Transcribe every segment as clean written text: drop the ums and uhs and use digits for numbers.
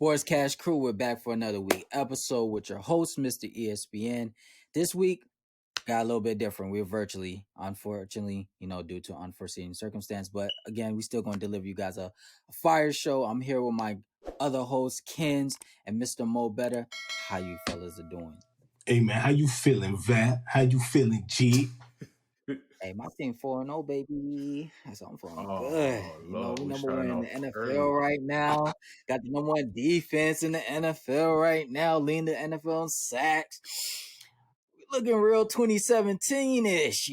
Sports Cash Crew, we're back for another week episode with your host, Mr. ESPN. This week got a little bit different. We're virtually, unfortunately, due to unforeseen circumstance. But again, we still gonna deliver you guys a fire show. I'm here with my other hosts, Kens and Mr. Mo Better. How you fellas are doing? Hey man, how you feeling, Vat? How you feeling, G? Hey, my team 4-0, baby. That's I'm feeling good. Lord, We we number starting one in the off NFL early. right now. Got the number one defense in the NFL right now. Leading the NFL in sacks. We looking real 2017-ish, Do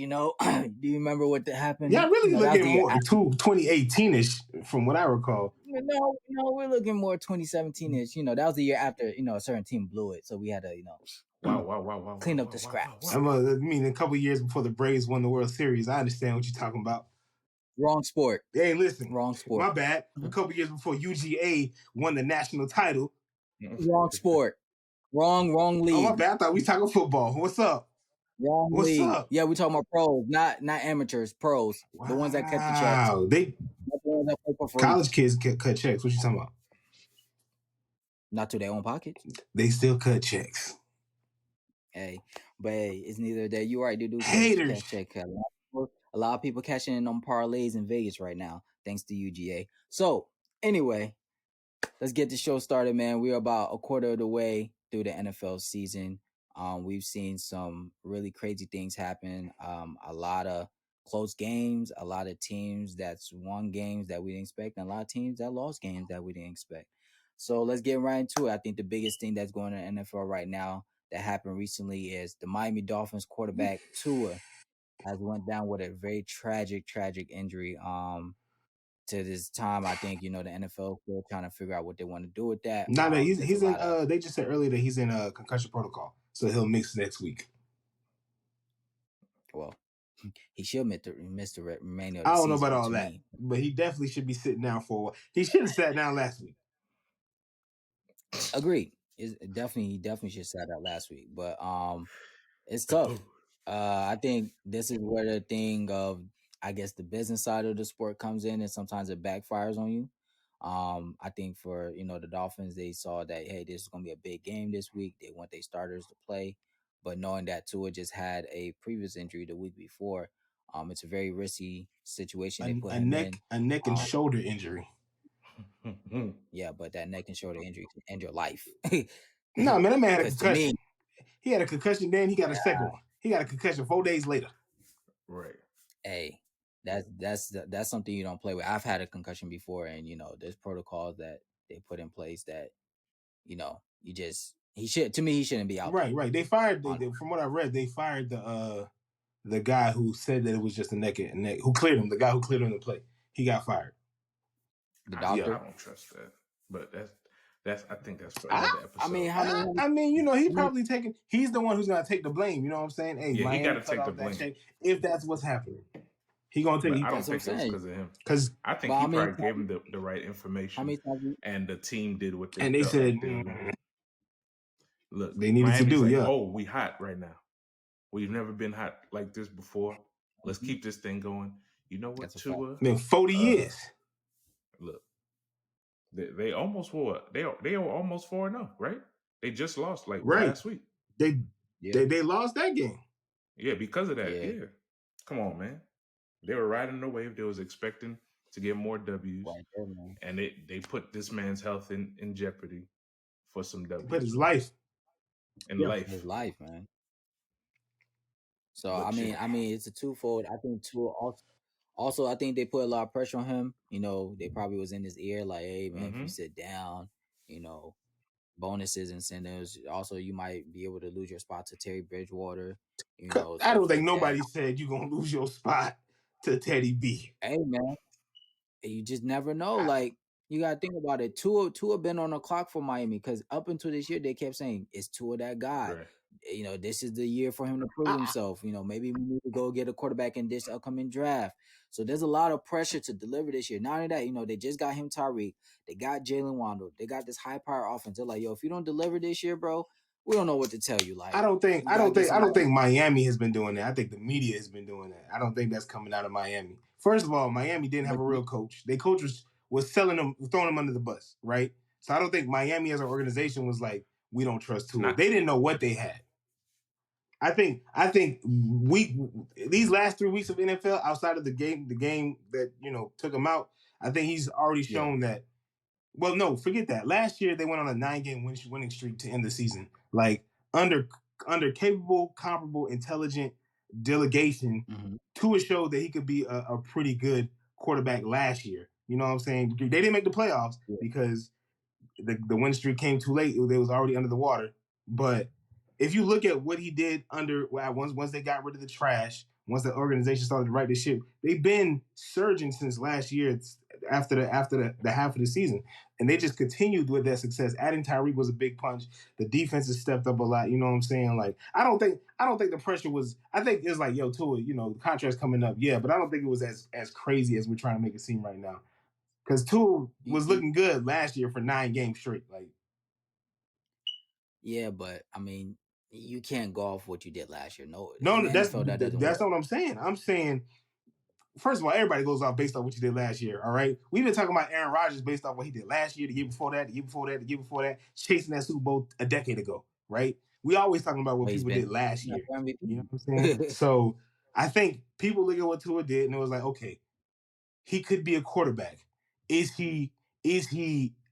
you remember what happened? Yeah, really that was the looking year more 2018-ish from what I recall. No, we're looking more 2017-ish. That was the year after, a certain team blew it. So we had to, Wow. clean up the scraps. I mean, a couple years before the Braves won the World Series. I understand what you're talking about. Wrong sport. Hey, listen. Wrong sport. My bad. A couple years before UGA won the national title. Wrong sport. Wrong league. Oh, my bad. I thought we talking football. What's up? Wrong What's league. up? Yeah, we talking about pros, not amateurs, pros. Wow. The ones that cut the checks. College kids cut checks. What you talking about? Not to their own pockets. They still cut checks. Hey, but it's neither that. You right, dude. Haters. Cash check. A lot of people cashing in on parlays in Vegas right now, thanks to UGA. So anyway, let's get the show started, man. We're about a quarter of the way through the NFL season. We've seen some really crazy things happen. A lot of close games, a lot of teams that's won games that we didn't expect, and a lot of teams that lost games that we didn't expect. So let's get right into it. I think the biggest thing that's going on in the NFL right now that happened recently is the Miami Dolphins quarterback Tua has went down with a very tragic injury. To this time, I think the NFL still trying to figure out what they want to do with that. No, he's in. They just said earlier that he's in a concussion protocol, so he'll miss next week. Well, he should miss the remainder of I the season. don't know about all that, but he definitely should be sitting down for a while. He should have sat down last week. Agreed. He definitely should have sat out last week, but it's tough. I think this is where the thing of, I guess, the business side of the sport comes in, and sometimes it backfires on you. I think for the Dolphins, they saw that, hey, this is gonna be a big game this week. They want their starters to play, but knowing that Tua just had a previous injury the week before, it's a very risky situation. They put him in a neck and shoulder injury. Yeah, but that neck and shoulder injury can end your life. No, man, that man had a concussion. He had a concussion, then he got a second one. He got a concussion 4 days later. Right. Hey, that's something you don't play with. I've had a concussion before, and there's protocols that they put in place that he shouldn't be out. Right. They fired. From what I read, they fired the guy who said that it was just a neck. Who cleared him? The guy who cleared him to play. He got fired. The doctor. Yeah, I don't trust that, but I think that's for another episode. I mean, he's probably taking. He's the one who's gonna take the blame. You know what I'm saying? Hey, yeah, he got to take the blame if that's what's happening. He gonna take. I don't think that's because of him. Because I think he probably gave him the right information, and the team did what they. And they said, "Look, they needed Miami's to do. Like, yeah. Oh, we hot right now. We've never been hot like this before. Let's keep this thing going. You know what, Tua? Been 40 years. Look, they almost were. They were almost 4-0, right? They just lost last week. They lost that game. Yeah, because of that. Yeah. Come on, man. They were riding the wave. They was expecting to get more W's, and they put this man's health in jeopardy for some W's. But his life. His life, man. So I mean, it's a twofold. I think Tua also I think they put a lot of pressure on him. They probably was in his ear like, hey man, if you sit down, bonuses, incentives. Also, you might be able to lose your spot to Teddy Bridgewater. I don't think nobody said you're gonna lose your spot to Teddy B. Hey man, you just never know. Like, you gotta think about it. Tua been on the clock for Miami because up until this year they kept saying, "Is Tua that guy?" Right. This is the year for him to prove himself. Maybe we need to go get a quarterback in this upcoming draft. So there's a lot of pressure to deliver this year. Not only that, they just got him Tyreek. They got Jalen Waddle. They got this high power offense. They're like, yo, if you don't deliver this year, bro, we don't know what to tell you. Like, I don't think Miami has been doing that. I think the media has been doing that. I don't think that's coming out of Miami. First of all, Miami didn't have a real coach. Their coach was selling them, throwing them under the bus, right? So I don't think Miami as an organization was like, we don't trust Tua. They didn't know what they had. I think these last 3 weeks of NFL outside of the game that took him out, I think he's already shown that. Well, no, forget that. Last year they went on a 9-game winning streak to end the season. Like under capable, comparable, intelligent delegation, Tua showed that he could be a pretty good quarterback last year. You know what I'm saying? They didn't make the playoffs because the win streak came too late. They was already under the water. But if you look at what he did once they got rid of the trash, once the organization started to right the ship, they've been surging since last year after the half of the season. And they just continued with that success. Adding Tyreek was a big punch. The defense has stepped up a lot. You know what I'm saying? Like, I don't think the pressure was. I think it's like, yo, Tua, the contract's coming up. Yeah, but I don't think it was as crazy as we're trying to make it seem right now. Because Tua was looking good last year for 9 games straight. Like, yeah, but I mean, you can't go off what you did last year. No, that's not what I'm saying. I'm saying, first of all, everybody goes off based on what you did last year. All right, we've been talking about Aaron Rodgers based off what he did last year, the year before that, the year before that, the year before that, chasing that Super Bowl a decade ago. Right? We always talking about what people did last year. You know what I'm saying? So I think people look at what Tua did and it was like, okay, he could be a quarterback. Is he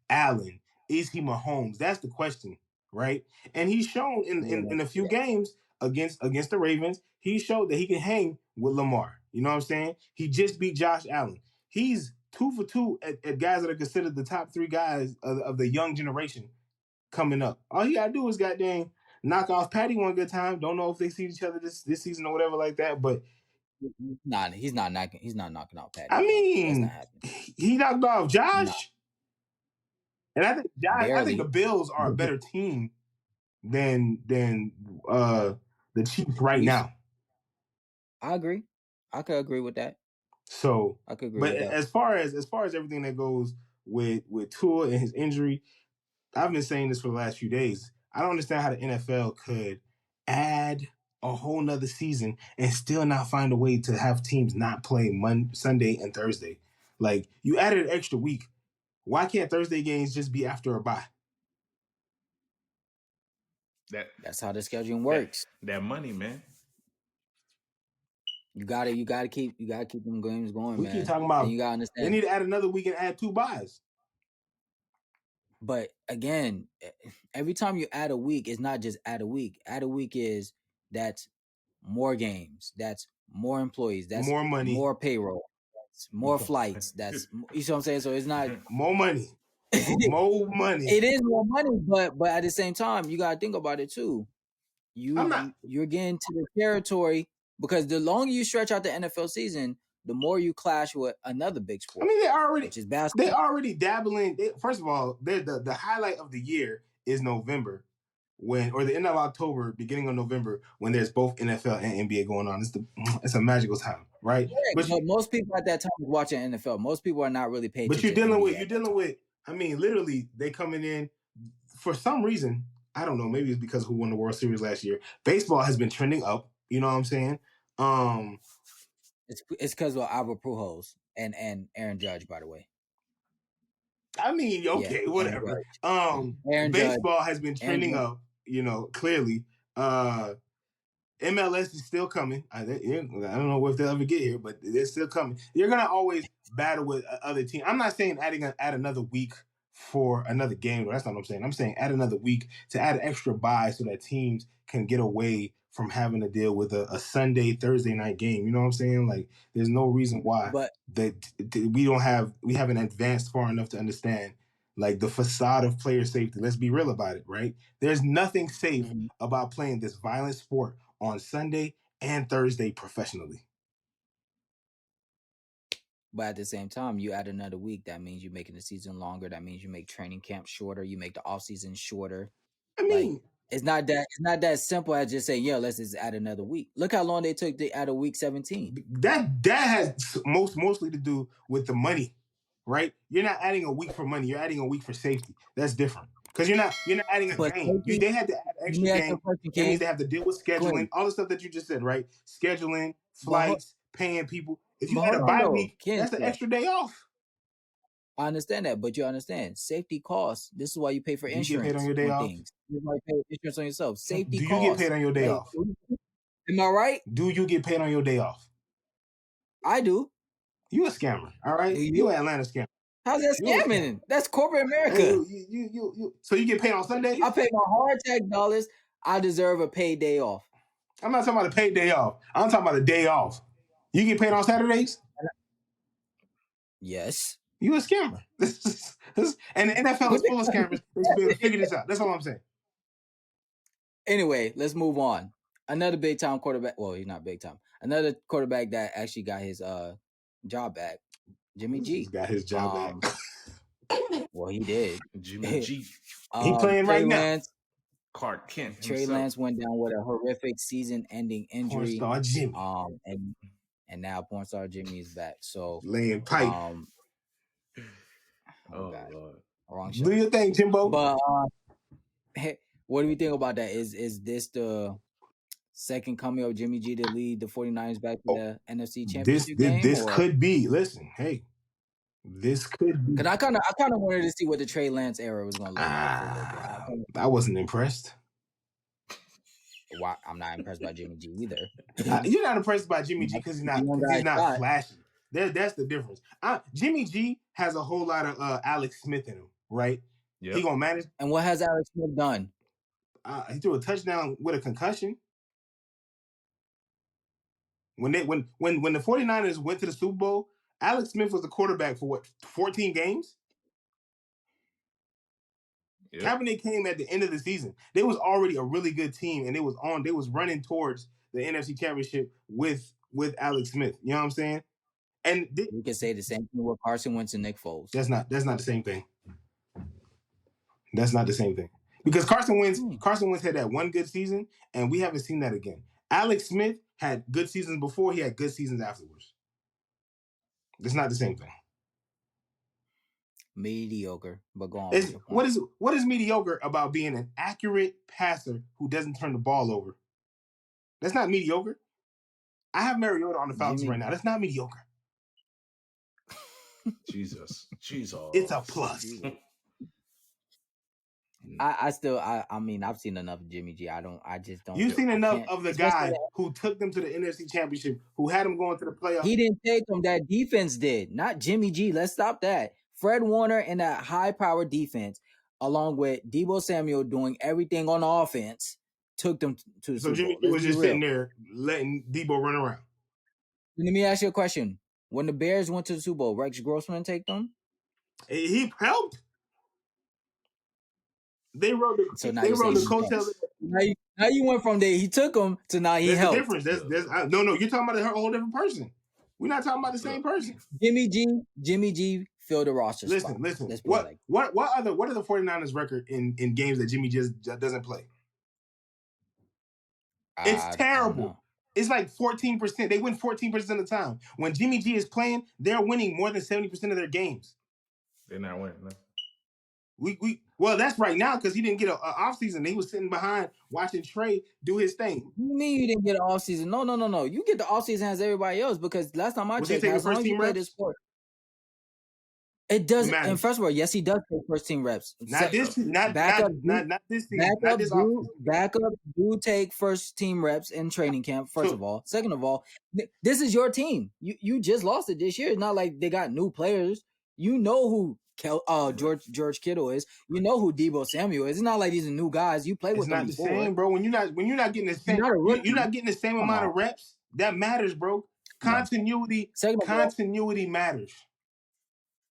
Allen? Is he Mahomes? That's the question, right? And he's shown in a few games against the Ravens, he showed that he can hang with Lamar. You know what I'm saying? He just beat Josh Allen. He's 2 for 2 at guys that are considered the top 3 guys of the young generation coming up. All he gotta do is goddamn knock off Patty one good time. Don't know if they see each other this season or whatever like that, but he's not knocking out Patty. I mean, he knocked off Josh. And I think the Bills are a better team than the Chiefs right now. I agree. I could agree with that. So I could agree with that. As far as everything that goes with Tua and his injury, I've been saying this for the last few days. I don't understand how the NFL could add a whole nother season and still not find a way to have teams not play Sunday and Thursday. Like, you added an extra week. Why can't Thursday games just be after a bye? That's how the scheduling works. That money, man. You gotta keep them games going, man. We keep talking about, and you gotta understand, they need to add another week and add 2 buys. But again, every time you add a week, it's not just add a week. Add a week is that's more games, that's more employees, that's more money, more payroll, that's more flights, that's, you see what I'm saying? So it's not more money. More money. It is more money, but at the same time, you gotta think about it too. You're getting to the territory, because the longer you stretch out the NFL season, the more you clash with another big sport. I mean, which is basketball. They already dabbling. First of all, the highlight of the year is November, or the end of October, beginning of November, when there's both NFL and NBA going on. It's a magical time, right? Yeah, but most people at that time was watching NFL. Most people are not really paying attention. But you're dealing with. I mean, literally, they coming in for some reason. I don't know. Maybe it's because who won the World Series last year. Baseball has been trending up. You know what I'm saying? It's because of Albert Pujols and Aaron Judge, by the way. I mean, okay, whatever. Baseball has been trending up, clearly. MLS is still coming. I don't know if they'll ever get here, but they're still coming. You're going to always battle with other teams. I'm not saying add another week for another game. That's not what I'm saying. I'm saying add another week to add an extra bye so that teams can get away from having to deal with a Sunday, Thursday night game. You know what I'm saying? Like, there's no reason why we haven't advanced far enough to understand, like, the facade of player safety. Let's be real about it, right? There's nothing safe about playing this violent sport on Sunday and Thursday professionally. But at the same time, you add another week. That means you're making the season longer. That means you make training camp shorter. You make the off season shorter. I mean, it's not that simple as just saying, let's just add another week. Look how long they took to add a week 17. That has mostly to do with the money, right? You're not adding a week for money. You're adding a week for safety. That's different. Because you're not adding a game. They had to add an extra game. That means they have to deal with scheduling, all the stuff that you just said, right? Scheduling, flights, paying people. If you had a bye week, that's an extra day off. I understand that, but you understand safety costs. This is why you pay for insurance. You get paid on your day off? Things. You might pay insurance on yourself. Safety costs. Do you get paid on your day off? Am I right? Do you get paid on your day off? I do. You a scammer, all right? You an Atlanta scammer. How's that scamming? That's corporate America. So you get paid on Sundays? I pay my hard tax dollars. I deserve a paid day off. I'm not talking about a paid day off. I'm talking about a day off. You get paid on Saturdays? Yes. You a scammer. And the NFL is full of scammers. They should be able to figure this out. That's all I'm saying. Anyway, let's move on. Another big time quarterback. Well, he's not big time. Another quarterback that actually got his job back. Jimmy G got his job back. Well, he did. Jimmy G. He playing right now. Clark Kent. Trey Lance went down with a horrific season-ending injury. Porn star Jimmy. And now porn star Jimmy is back. So laying pipe. Oh God. Lord. Wrong show. Do your thing, Jimbo. But hey, what do we think about that? Is this the second coming of Jimmy G to lead the 49ers back to the NFC Championship game? This could be. Listen, hey. This could be. Because I kind of wanted to see what the Trey Lance era was going to look like for a little bit. I wasn't impressed. Why? I'm not impressed by Jimmy G either. You're not impressed by Jimmy G because he's not flashy. That's the difference. Jimmy G has a whole lot of Alex Smith in him, right? Yep. He gonna manage. And what has Alex Smith done? He threw a touchdown with a concussion. When the 49ers went to the Super Bowl, Alex Smith was the quarterback for 14 games? Yep. Kaepernick came at the end of the season. They was already a really good team, and they was running towards the NFC Championship with Alex Smith. You know what I'm saying? And we can say the same thing with Carson Wentz and Nick Foles. That's not the same thing. That's not the same thing. Because Carson Wentz had that one good season, and we haven't seen that again. Alex Smith had good seasons before, he had good seasons afterwards. It's not the same thing. Mediocre, but go on. What is mediocre about being an accurate passer who doesn't turn the ball over? That's not mediocre. I have Mariota on the Falcons right now. That's not mediocre. Jesus. It's a plus. I mean, I've seen enough of Jimmy G. I just don't. You've seen enough of the guy who took them to the NFC Championship, who had them going to the playoffs. He didn't take them. That defense did, not Jimmy G. Let's stop that. Fred Warner and that high-powered defense, along with Deebo Samuel doing everything on offense, took them to the Super Bowl. So Jimmy was just sitting there letting Deebo run around. Let me ask you a question. When the Bears went to the Super Bowl, Rex Grossman take them? He helped. They rode the coattails. Now you went from there. He took them to now he helped. There's a difference. No. You're talking about a whole different person. We're not talking about the same person. Jimmy G filled the roster. Listen. What are the 49ers record in games that Jimmy just doesn't play? It's terrible. It's like 14%. They win 14% of the time. When Jimmy G is playing, they're winning more than 70% of their games. They're not winning. No. Well, that's right now because he didn't get an offseason. He was sitting behind watching Trey do his thing. You mean you didn't get an offseason? No. You get the offseason as everybody else because last time I checked, as long as you play this sport, it doesn't. And first of all, yes, he does take first team reps. Not this season. Backup do take first team reps in training camp. First of all, second of all, this is your team. You just lost it this year. It's not like they got new players. You know who George Kittle is. You know who Deebo Samuel is. It's not like these are new guys. You play with them before. It's not the same, bro. When you're not getting the same, you're not getting the same amount of reps. That matters, bro. Continuity matters.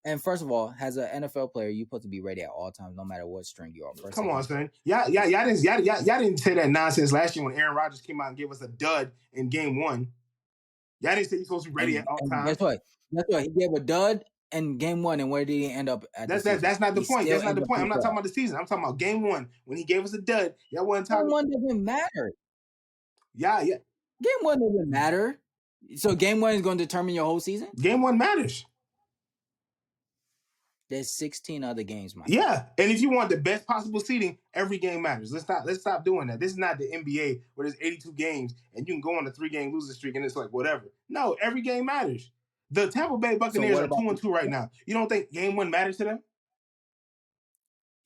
And first of all, as an NFL player, you're supposed to be ready at all times, no matter what string you're on. Come on, son. Y'all didn't say that nonsense last year when Aaron Rodgers came out and gave us a dud in game 1. Y'all didn't say you're supposed to be ready at all times. Guess what? He gave a dud in game 1, and where did he end up at? That's not the point. That's not the point. I'm not talking about the season. I'm talking about game 1 when he gave us a dud. Y'all wasn't talking. Game 1 doesn't matter. Yeah. Game 1 doesn't matter. So game 1 is going to determine your whole season? Game 1 matters. There's 16 other games, Mike. Yeah, and if you want the best possible seeding, every game matters. Let's stop doing that. This is not the NBA where there's 82 games and you can go on a 3-game losing streak and it's like whatever. No, every game matters. The Tampa Bay Buccaneers are 2-2 right now. You don't think game 1 matters to them?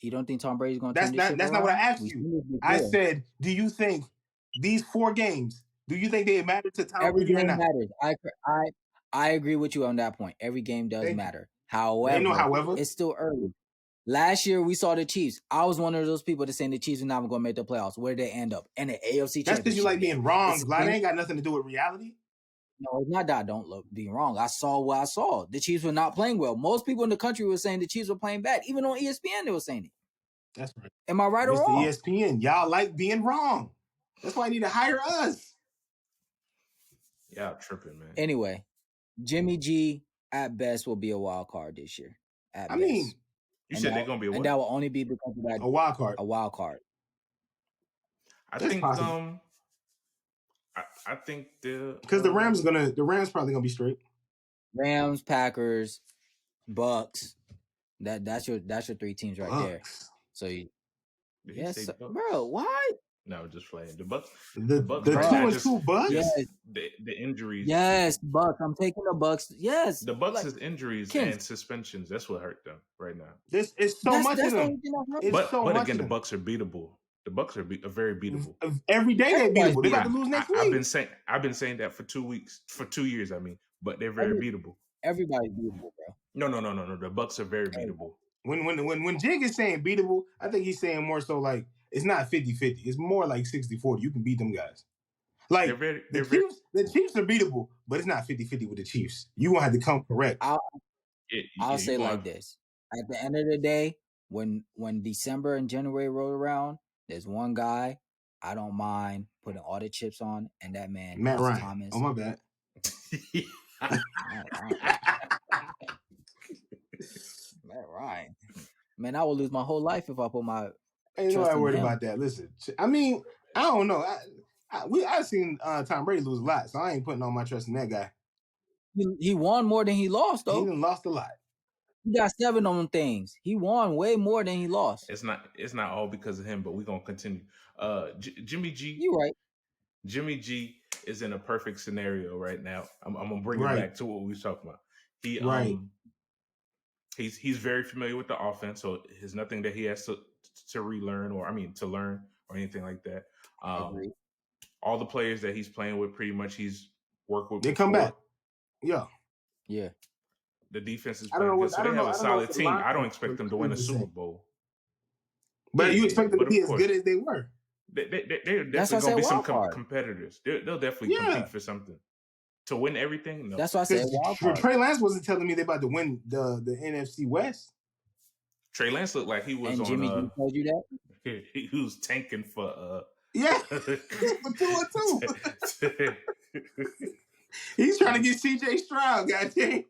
You don't think Tom Brady's going to turn this ship That's around? not what I asked you. I said, do you think these 4 games, do you think they matter to Tom Brady or not? Every game matters. I agree with you on that point. Every game does matter. However, it's still early. Last year, we saw the Chiefs. I was one of those people that saying the Chiefs are not going to make the playoffs. Where did they end up? In the AFC Championship. That's because you like being wrong. That ain't got nothing to do with reality. No, it's not that I don't look being wrong. I saw what I saw. The Chiefs were not playing well. Most people in the country were saying the Chiefs were playing bad. Even on ESPN, they were saying it. That's right. Am I right or wrong? Mr. ESPN, y'all like being wrong. That's why you need to hire us. Yeah, tripping, man. Anyway, Jimmy G at best will be a wild card this year. I mean, you said they're gonna be a what? And that will only be because of that a wild card. A wild card. I think possible. I think because the Rams probably gonna be straight. Rams, Packers, Bucks. That's your 3 teams right there. So yes, bro. Why? No, just playing the Bucks. The Bucks. The 2-2 Bucks. Yes. The injuries. Yes, Bucks. I'm taking the Bucks. Yes, the Bucks is injuries and suspensions. That's what hurt them right now. This is so much of them. But again, the Bucks are beatable. The Bucks are very beatable. Every day they're beatable. They got to lose next week. I've been saying that for 2 years. I mean, but they're very beatable. Everybody's beatable, bro. No. The Bucks are very beatable. When Jig is saying beatable, I think he's saying more so like it's not 50-50. It's more like 60-40. You can beat them guys. Like the Chiefs are beatable, but it's not 50-50 with the Chiefs. You won't have to come correct. I'll say like this. At the end of the day, when December and January roll around, there's one guy I don't mind putting all the chips on, and that man Matt Ryan. Thomas. Oh my bad. Matt Ryan. Man, I would lose my whole life if I put my. Ain't nobody worried about that. Listen, I mean, I don't know. I've seen Tom Brady lose a lot, so I ain't putting all my trust in that guy. He won more than he lost, though. He done lost a lot. He got 7 on them things. He won way more than he lost. It's not all because of him, but we're gonna continue. Jimmy G. You right. Jimmy G is in a perfect scenario right now. I'm gonna bring it back to what we were talking about. He's very familiar with the offense, so there's nothing that he has to relearn to learn or anything like that. All the players that he's playing with, pretty much he's worked with. They come back. Yeah. The defense is playing good, so they have a solid team. I don't expect them to win a Super Bowl. But you expect them to be as good as they were. They're definitely going to be some competitors. They'll definitely compete for something. To win everything? No. That's why I said wild card. Trey Lance wasn't telling me they're about to win the NFC West. Trey Lance looked like he was and Jimmy G told you that? He was tanking for... for 2-2. He's trying to get CJ Stroud, goddamn.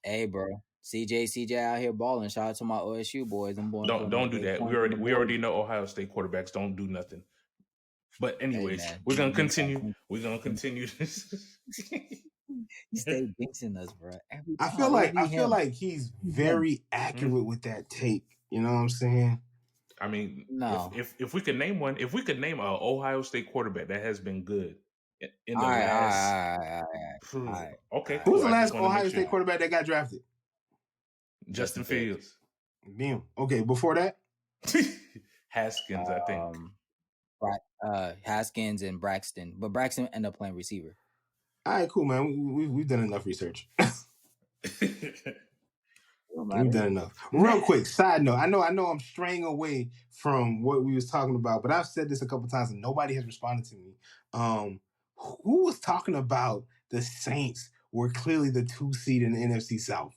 Hey, bro. CJ out here balling. Shout out to my OSU boys. Don't do that. We already know Ohio State quarterbacks don't do nothing. But anyways, we're gonna continue. We're gonna continue this. He stay jinxing us, bro. I feel like he's very accurate with that tape. You know what I'm saying? I mean, no. If we could name one, if we could name an Ohio State quarterback that has been good in the last. Okay. Who's the last Ohio State quarterback that got drafted? Justin Fields. Damn. Okay. Before that, Haskins, I think. Haskins and Braxton, but Braxton ended up playing receiver. All right, cool, man. We've done enough research. We've done enough. Real quick, side note. I know I'm straying away from what we was talking about, but I've said this a couple times and nobody has responded to me. Who was talking about the Saints were clearly the 2 seed in the NFC South?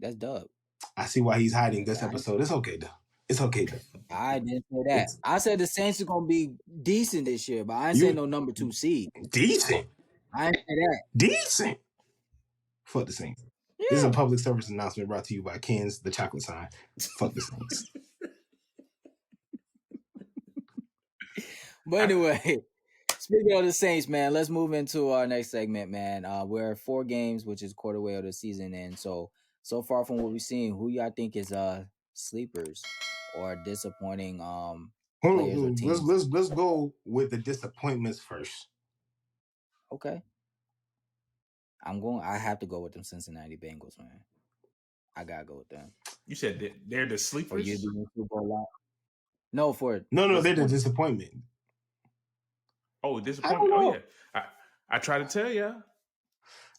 That's Doug. I see why he's hiding this episode. It's okay, though. It's okay, though. I didn't say that. I said the Saints are going to be decent this year, but I ain't saying no number 2 seed. Decent? I ain't say that. Decent? Fuck the Saints. Yeah. This is a public service announcement brought to you by Ken's The Chocolate Sign. Fuck the Saints. But anyway, speaking of the Saints, man, let's move into our next segment, man. We're 4 games, which is quarter way of the season, and so far from what we've seen, who y'all think is sleepers or disappointing players or teams? Let's go with the disappointments first. Okay. I have to go with them Cincinnati Bengals, man. I gotta go with them. You said they're the sleepers. For you being Super Bowl lot. No, they're the disappointment. Oh, disappointment. Oh yeah, I try to tell you.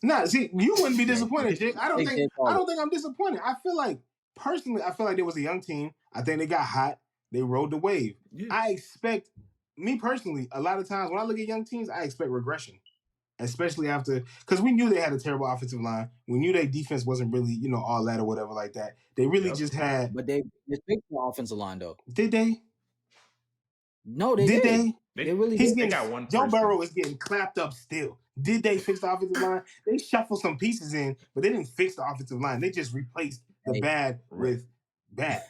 Nah, see, you wouldn't be disappointed, Jake. I don't think I'm disappointed. I feel like personally, there was a young team. I think they got hot. They rode the wave. Yeah. I expect, me personally, a lot of times when I look at young teams, I expect regression. Especially after, because we knew they had a terrible offensive line. We knew their defense wasn't really, all that or whatever like that. They really just had. But they fixed the offensive line, though. Did they? No, they did. They really did. They got one. Joe Burrow is getting clapped up still. Did they fix the offensive line? They shuffled some pieces in, but they didn't fix the offensive line. They just replaced the bad with bad.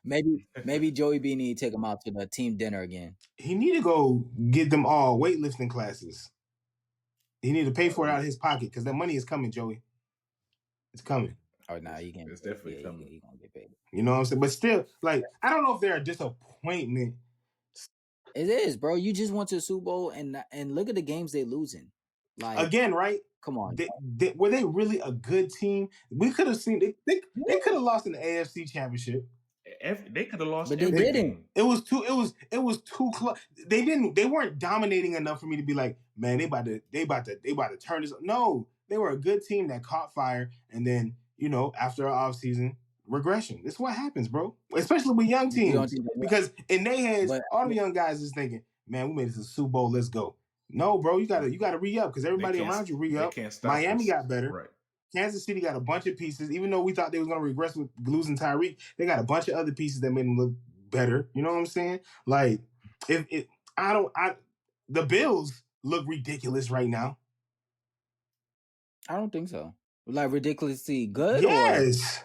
Maybe Joey B need to take him out to the team dinner again. He need to go get them all weightlifting classes. He need to pay for it out of his pocket because that money is coming, Joey. It's coming. Oh, no, you can't. It's definitely coming. He gonna get paid. You know what I'm saying? But still, I don't know if they're a disappointment. It is, bro. You just went to the Super Bowl and look at the games they losing. Again, right? Come on. Were they really a good team? We could have seen they could have lost in the AFC Championship. They could have lost, but they didn't. It was too close. They weren't dominating enough for me to be like, man, they about to turn this. No, they were a good team that caught fire, and then after our offseason, regression. This is what happens, bro. Especially with young teams, because in their heads, all the young guys is thinking, man, we made it to the Super Bowl. Let's go. No, bro, you gotta re-up because everybody around you re-up. Miami got better. Right. Kansas City got a bunch of pieces. Even though we thought they was gonna regress with losing Tyreek, they got a bunch of other pieces that made them look better. You know what I'm saying? Like, the Bills look ridiculous right now. I don't think so. Like ridiculously good. Yes.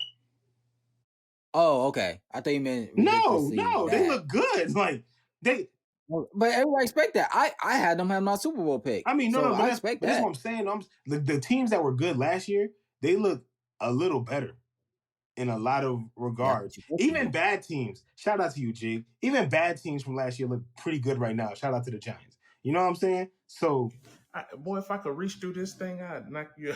Oh, okay. I thought you meant no. Bad. They look good. Like they. But everybody expect that. I had them have my Super Bowl pick. I mean, no, I expect that. That's what I'm saying. The teams that were good last year, they look a little better in a lot of regards. Even bad teams. Shout out to you, Jig. Even bad teams from last year look pretty good right now. Shout out to the Giants. You know what I'm saying? So, boy, if I could reach through this thing, I'd knock you.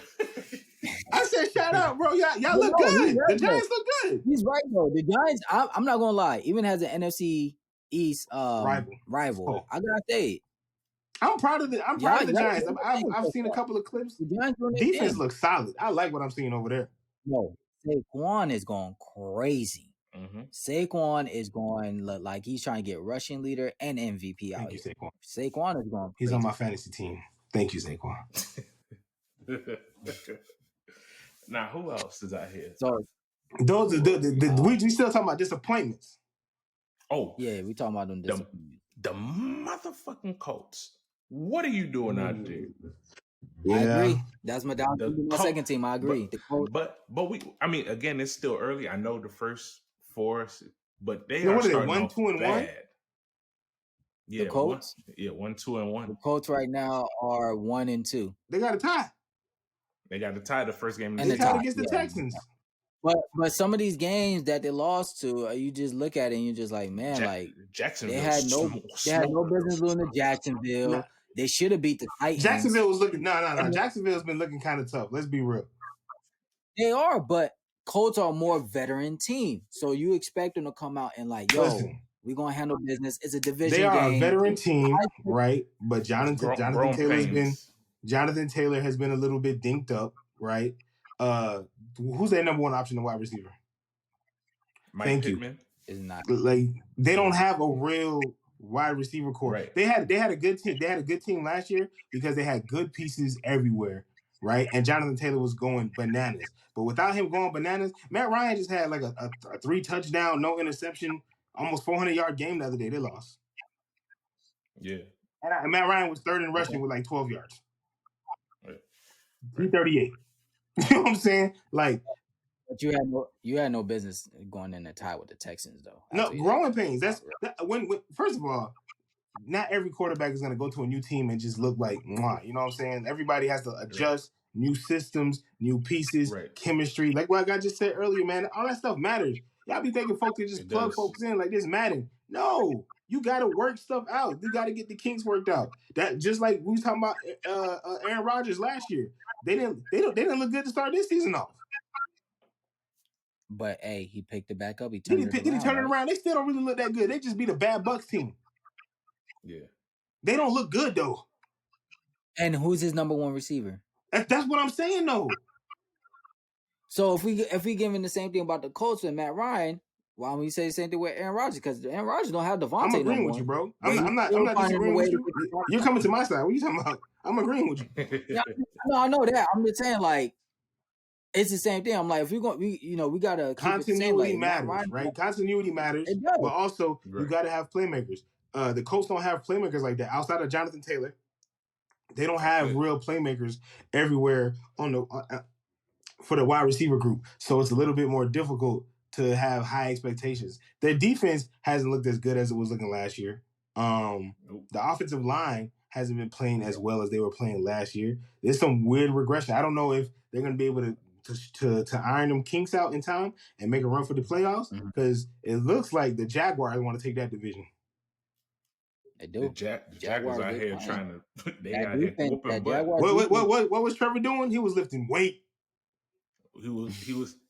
I said, shout out, bro. Y'all look good. The Giants look good. He's right though. The Giants. I'm not gonna lie. Even as an NFC East rival. I gotta say it. I'm proud of the Giants. I've seen a couple of clips. The Giants defense looks solid. I like what I'm seeing over there. No, Saquon is going crazy. Mm-hmm. Saquon is going like he's trying to get rushing leader and MVP out here. Thank you, Saquon. Saquon is going crazy. He's on my fantasy team. Thank you, Saquon. Now, who else is out here? So those are we still talking about disappointments. Oh, yeah, we talking about them disappointments. The motherfucking Colts. What are you doing out there? Yeah. I agree. That's my second team. I agree. But again, it's still early. I know the first four, but they are starting 1, 2, and 1. Yeah, the Colts. 1, 2, and 1. The Colts right now are 1 and 2. They got a tie. They got to tie the first game. And they tied against the Texans. But some of these games that they lost to, you just look at it and you're just like, man, Jacksonville. They had no business losing to Jacksonville. Nah. They should have beat the Titans. Jacksonville was looking Jacksonville's been looking kind of tough. Let's be real. They are, but Colts are a more veteran team, so you expect them to come out and we're gonna handle business. It's a division. They are game. A veteran team, right? But Jonathan Taylor has been a little bit dinked up, right? Who's their number one option, the wide receiver? Thank you. Is not they don't have a real wide receiver core. Right. They had a good team. They had a good team last year because they had good pieces everywhere, right? And Jonathan Taylor was going bananas. But without him going bananas, Matt Ryan just had like a 3 touchdown, no interception, almost 400-yard game the other day. They lost. Yeah. And Matt Ryan was third in rushing with like 12 yards. Right. 338. You know what I'm saying? Like, but you had no business going in a tie with the Texans, though. No, growing pains. That's when first of all, not every quarterback is going to go to a new team and just look like, mwah, you know what I'm saying? Everybody has to adjust, new systems, new pieces, chemistry. Like what I just said earlier, man, all that stuff matters. Y'all be thinking folks can just plug folks in like this Madden. No, you got to work stuff out. You got to get the kinks worked out. That just like we was talking about Aaron Rodgers last year. They didn't look good to start this season off. But hey, he picked it back up. Did he turn it around? They still don't really look that good. They just beat a bad Bucs team. Yeah, they don't look good though. And who's his number one receiver? That's what I'm saying though. So if we giving the same thing about the Colts and Matt Ryan, why don't we say the same thing with Aaron Rodgers? Because Aaron Rodgers don't have Devontae. I'm agreeing with you, bro. I'm not disagreeing with you. You're coming to my side. What are you talking about? I'm agreeing with you. No, I know that. I'm just saying, like, it's the same thing. I'm like, if we gotta continuity matters, right? Continuity matters, but also you gotta have playmakers. The Colts don't have playmakers like that outside of Jonathan Taylor. They don't have real playmakers everywhere on the for the wide receiver group, so it's a little bit more difficult to have high expectations. Their defense hasn't looked as good as it was looking last year. The offensive line hasn't been playing as well as they were playing last year. There's some weird regression. I don't know if they're going to be able to iron them kinks out in time and make a run for the playoffs, because it looks like the Jaguars want to take that division. They do. The Jaguars out here trying to. They out here whooping butt. What was Trevor doing? He was lifting weight.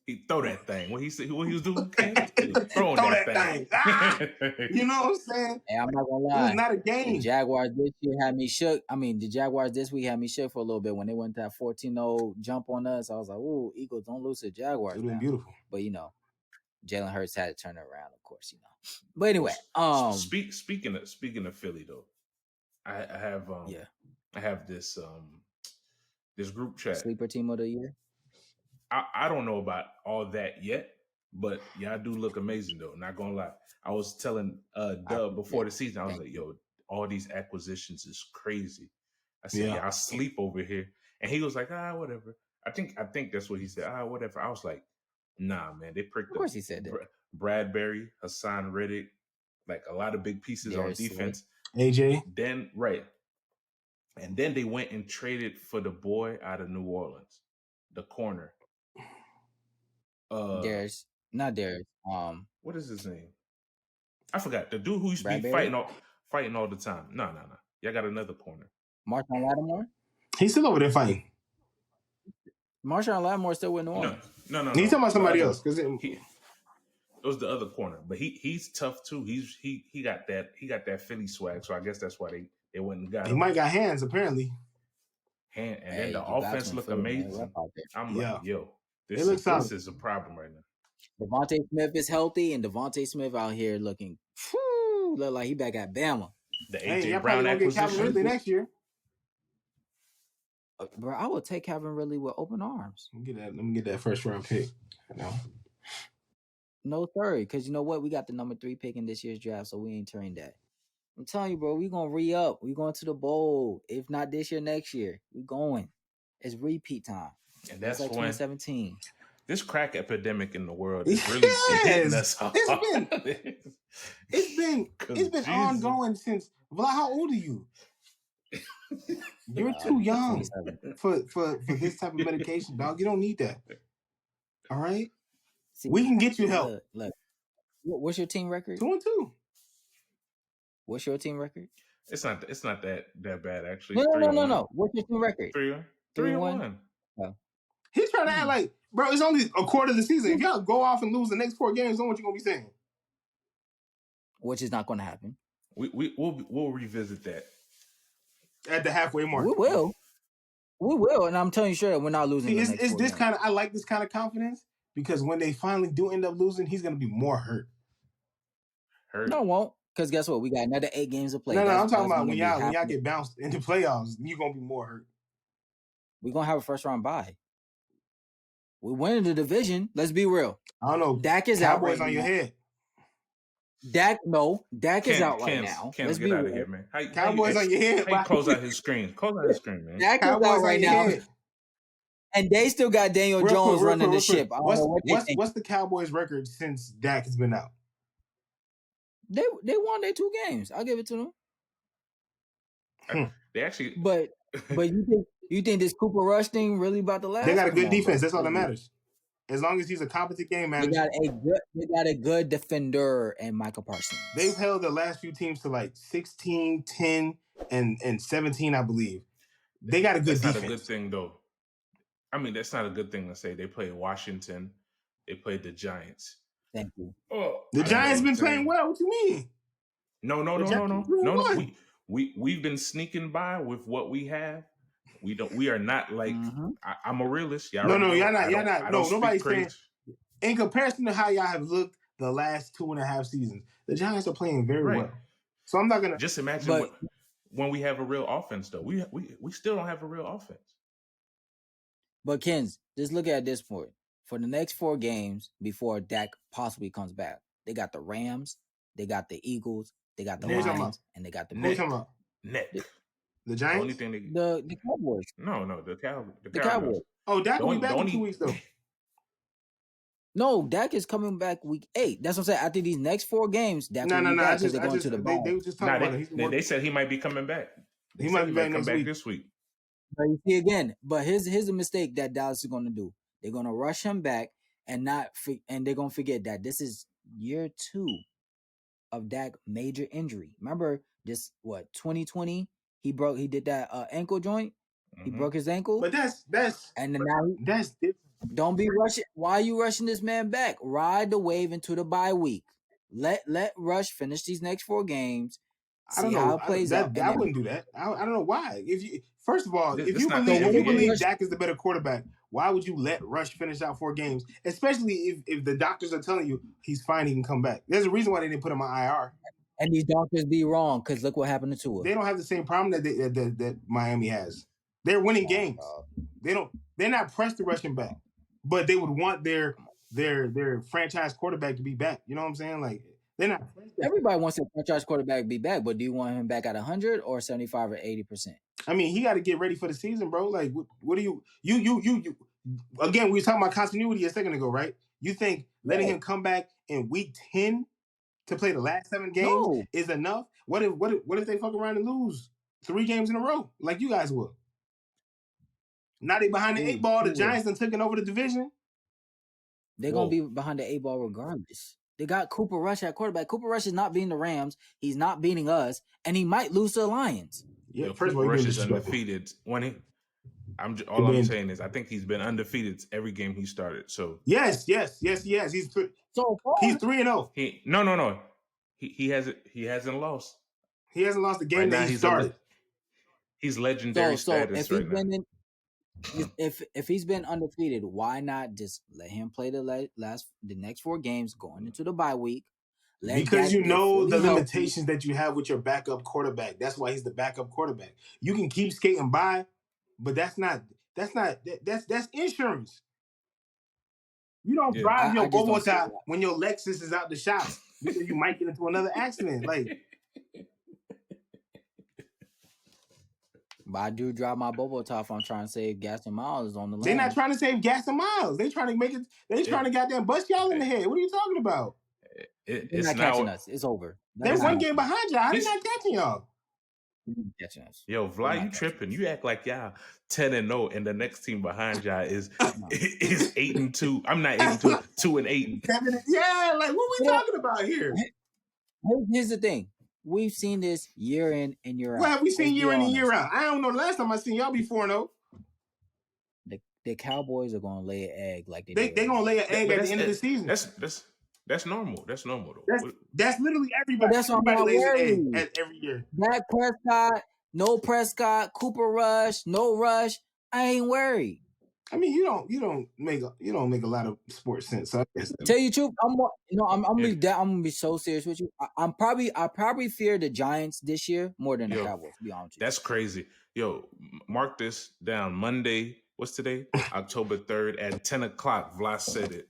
He throw that thing. What he was doing? He was throwing that thing. You know what I'm saying? Hey, I'm not gonna lie. It was not a game. The Jaguars this year had me shook. I mean, the Jaguars this week had me shook for a little bit when they went that 14-0 jump on us. I was like, "Ooh, Eagles don't lose to the Jaguars." It was beautiful. But Jalen Hurts had to turn it around, of course. But anyway, speaking of Philly though, I have this this group chat. Sleeper team of the year. I don't know about all that yet, but y'all do look amazing though. Not gonna lie. I was telling Dub before the season, I was like, yo, all these acquisitions is crazy. I said, I sleep over here. And he was like, whatever. I think that's what he said. Whatever. I was like, nah, man. They pricked up. Of course he said that. Bradbury, Hassan Reddick, like a lot of big pieces on defense. AJ. And then they went and traded for the boy out of New Orleans, the corner. Not Darius. What is his name? I forgot. The dude who used to be fighting all the time. No. Y'all got another corner. Marshawn Lattimore? He's still over there fighting. Marshawn Lattimore still with New Orleans. No. He's talking about somebody else because it was the other corner, but he's tough too. He got that Philly swag, so I guess that's why they went and got him. He might got hands apparently. And then the offense looked amazing. I'm like, yo. This is a problem right now. Devontae Smith is healthy, and Devontae Smith out here look like he back at Bama. The AJ Brown acquisition. Get Calvin Ridley next year. Bro, I will take Calvin Ridley with open arms. Let me get that first round pick. No third, because you know what? We got the number 3 pick in this year's draft, so we ain't turning that. I'm telling you, bro, we gonna re-up. We going to the bowl. If not this year, next year. We going. It's repeat time. And that's like 2017. This crack epidemic in the world is really hitting us hard. It's been ongoing since. Vlad, how old are you? You're too young for this type of medication, dog. You don't need that. All right, we can get you help. Look, what's your team record? 2-2. What's your team record? It's not that bad actually. No. What's your team record? 3-1. Oh. He's trying to act like, bro, it's only a quarter of the season. If y'all go off and lose the next 4 games, then what you gonna be saying? Which is not going to happen. We'll revisit that at the halfway mark. We will, and I'm telling you straight, we're not losing. It's this kind of. I like this kind of confidence because when they finally do end up losing, he's gonna be more hurt. No, it won't. Because guess what? We got another 8 games to play. No, I'm talking about when y'all get bounced in the playoffs, you're gonna be more hurt. We're gonna have a first round bye. We're winning the division. Let's be real. I don't know. Dak is out right now. Your head. Dak is out right now. Let's get out of here, man. Cowboys on your head. How you close out his screen? Close out his screen, man. Dak is out right now. And they still got Daniel Jones running the ship. What's the Cowboys' record since Dak has been out? They won their 2 games. I'll give it to them. They actually, but you think this Cooper Rush thing really about to last? They got a good defense. That's all that matters. as long as he's a competent game manager. They got a good defender in Michael Parsons. They've held the last few teams to like 16, 10, and 17, I believe. They got a good defense. That's not a good thing, though. I mean, that's not a good thing to say. They played Washington. They played the Giants. Thank you. Oh, the Giants been playing well. What you mean? No. We've been sneaking by with what we have. We are not like. I'm a realist. Y'all no, y'all not. No, nobody's saying. In comparison to how y'all have looked the last 2.5 seasons, the Giants are playing very well. So I'm not gonna just imagine when we have a real offense, though. We still don't have a real offense. But Kens, just look at this point. For the next 4 games before Dak possibly comes back, they got the Rams, they got the Eagles, they got the Lions, and they got the Net. The Giants? The only thing the Cowboys. No, the Cowboys. Oh, Dak will be back in 2 weeks, though. No, Dak is coming back week 8. That's what I'm saying. After these next 4 games, Dak will be back because they're going to the ball. They were just talking about it. They said he might be coming back. He might be back next week. This week. But you see again. But here's a mistake that Dallas is going to do. They're going to rush him back and they're going to forget that this is year 2 of Dak major injury. Remember this 2020 he did that ankle joint. He broke his ankle. But that's different. Don't be rushing. Why are you rushing this man back? Ride the wave into the bye week. Let Rush finish these next 4 games. See how it plays out. I wouldn't do that. I don't know why. First of all, if you believe Dak is the better quarterback, why would you let Rush finish out 4 games? Especially if the doctors are telling you he's fine, he can come back. There's a reason why they didn't put him on IR. And these doctors be wrong because look what happened to Tua. They don't have the same problem that Miami has. They're winning games. They're not pressed to rush him back, but they would want their franchise quarterback to be back. You know what I'm saying? Like they're not. Everybody wants their franchise quarterback to be back, but do you want him back at 100 or 75 or 80%? I mean, he got to get ready for the season, bro. Like, what do you? Again, we were talking about continuity a second ago, right? You think letting him come back in week 10 to play the last 7 games is enough? What if they fuck around and lose 3 games in a row like you guys will? Now they behind the 8 ball. The Giants done taken over the division. They're going to be behind the 8 ball regardless. They got Cooper Rush at quarterback. Cooper Rush is not beating the Rams. He's not beating us. And he might lose to the Lions. Yeah, first of all, Rush is undefeated. I'm saying is I think he's been undefeated every game he started. So yes, he has. He's 3-0. No. He hasn't lost. He hasn't lost the game that he started. He's legendary status right now. If he's been undefeated, why not just let him play the next 4 games going into the bye week? Because you know the limitations that you have with your backup quarterback. That's why he's the backup quarterback. You can keep skating by, but that's insurance. You don't drive your Bogota when your Lexus is out the shop because you might get into another accident. Like. But I do drive my Bogota if I'm trying to save gas and miles on the line. They're not trying to save gas and miles. They're trying to make it. They're trying to goddamn bust y'all in the head. What are you talking about? They're not catching us. It's over. They're 1 game behind y'all. How they not catching y'all? Catching us. Yo, Vlad, you tripping? You act like y'all 10-0, and the next team behind y'all is 8-2. I'm not 8-2, 2-8. Yeah, like what we talking about here? Here's the thing. We've seen this year in and year out. What have we seen year in and year out? I don't know. The last time I seen y'all be 4-0. The Cowboys are going to lay an egg like they're going to lay an egg at the end of the season. That's normal. That's normal though. That's literally everybody. That's everybody lays an egg every year. Dak Prescott, no Prescott, Cooper Rush, no Rush. I ain't worried. I mean, you don't make a lot of sports sense. So I guess tell you the truth, I'm gonna be so serious with you. I probably fear the Giants this year more than the Cowboys. To be honest with you. That's crazy. Yo, mark this down. Monday. What's today? October 3rd at 10 o'clock. Vlad said it.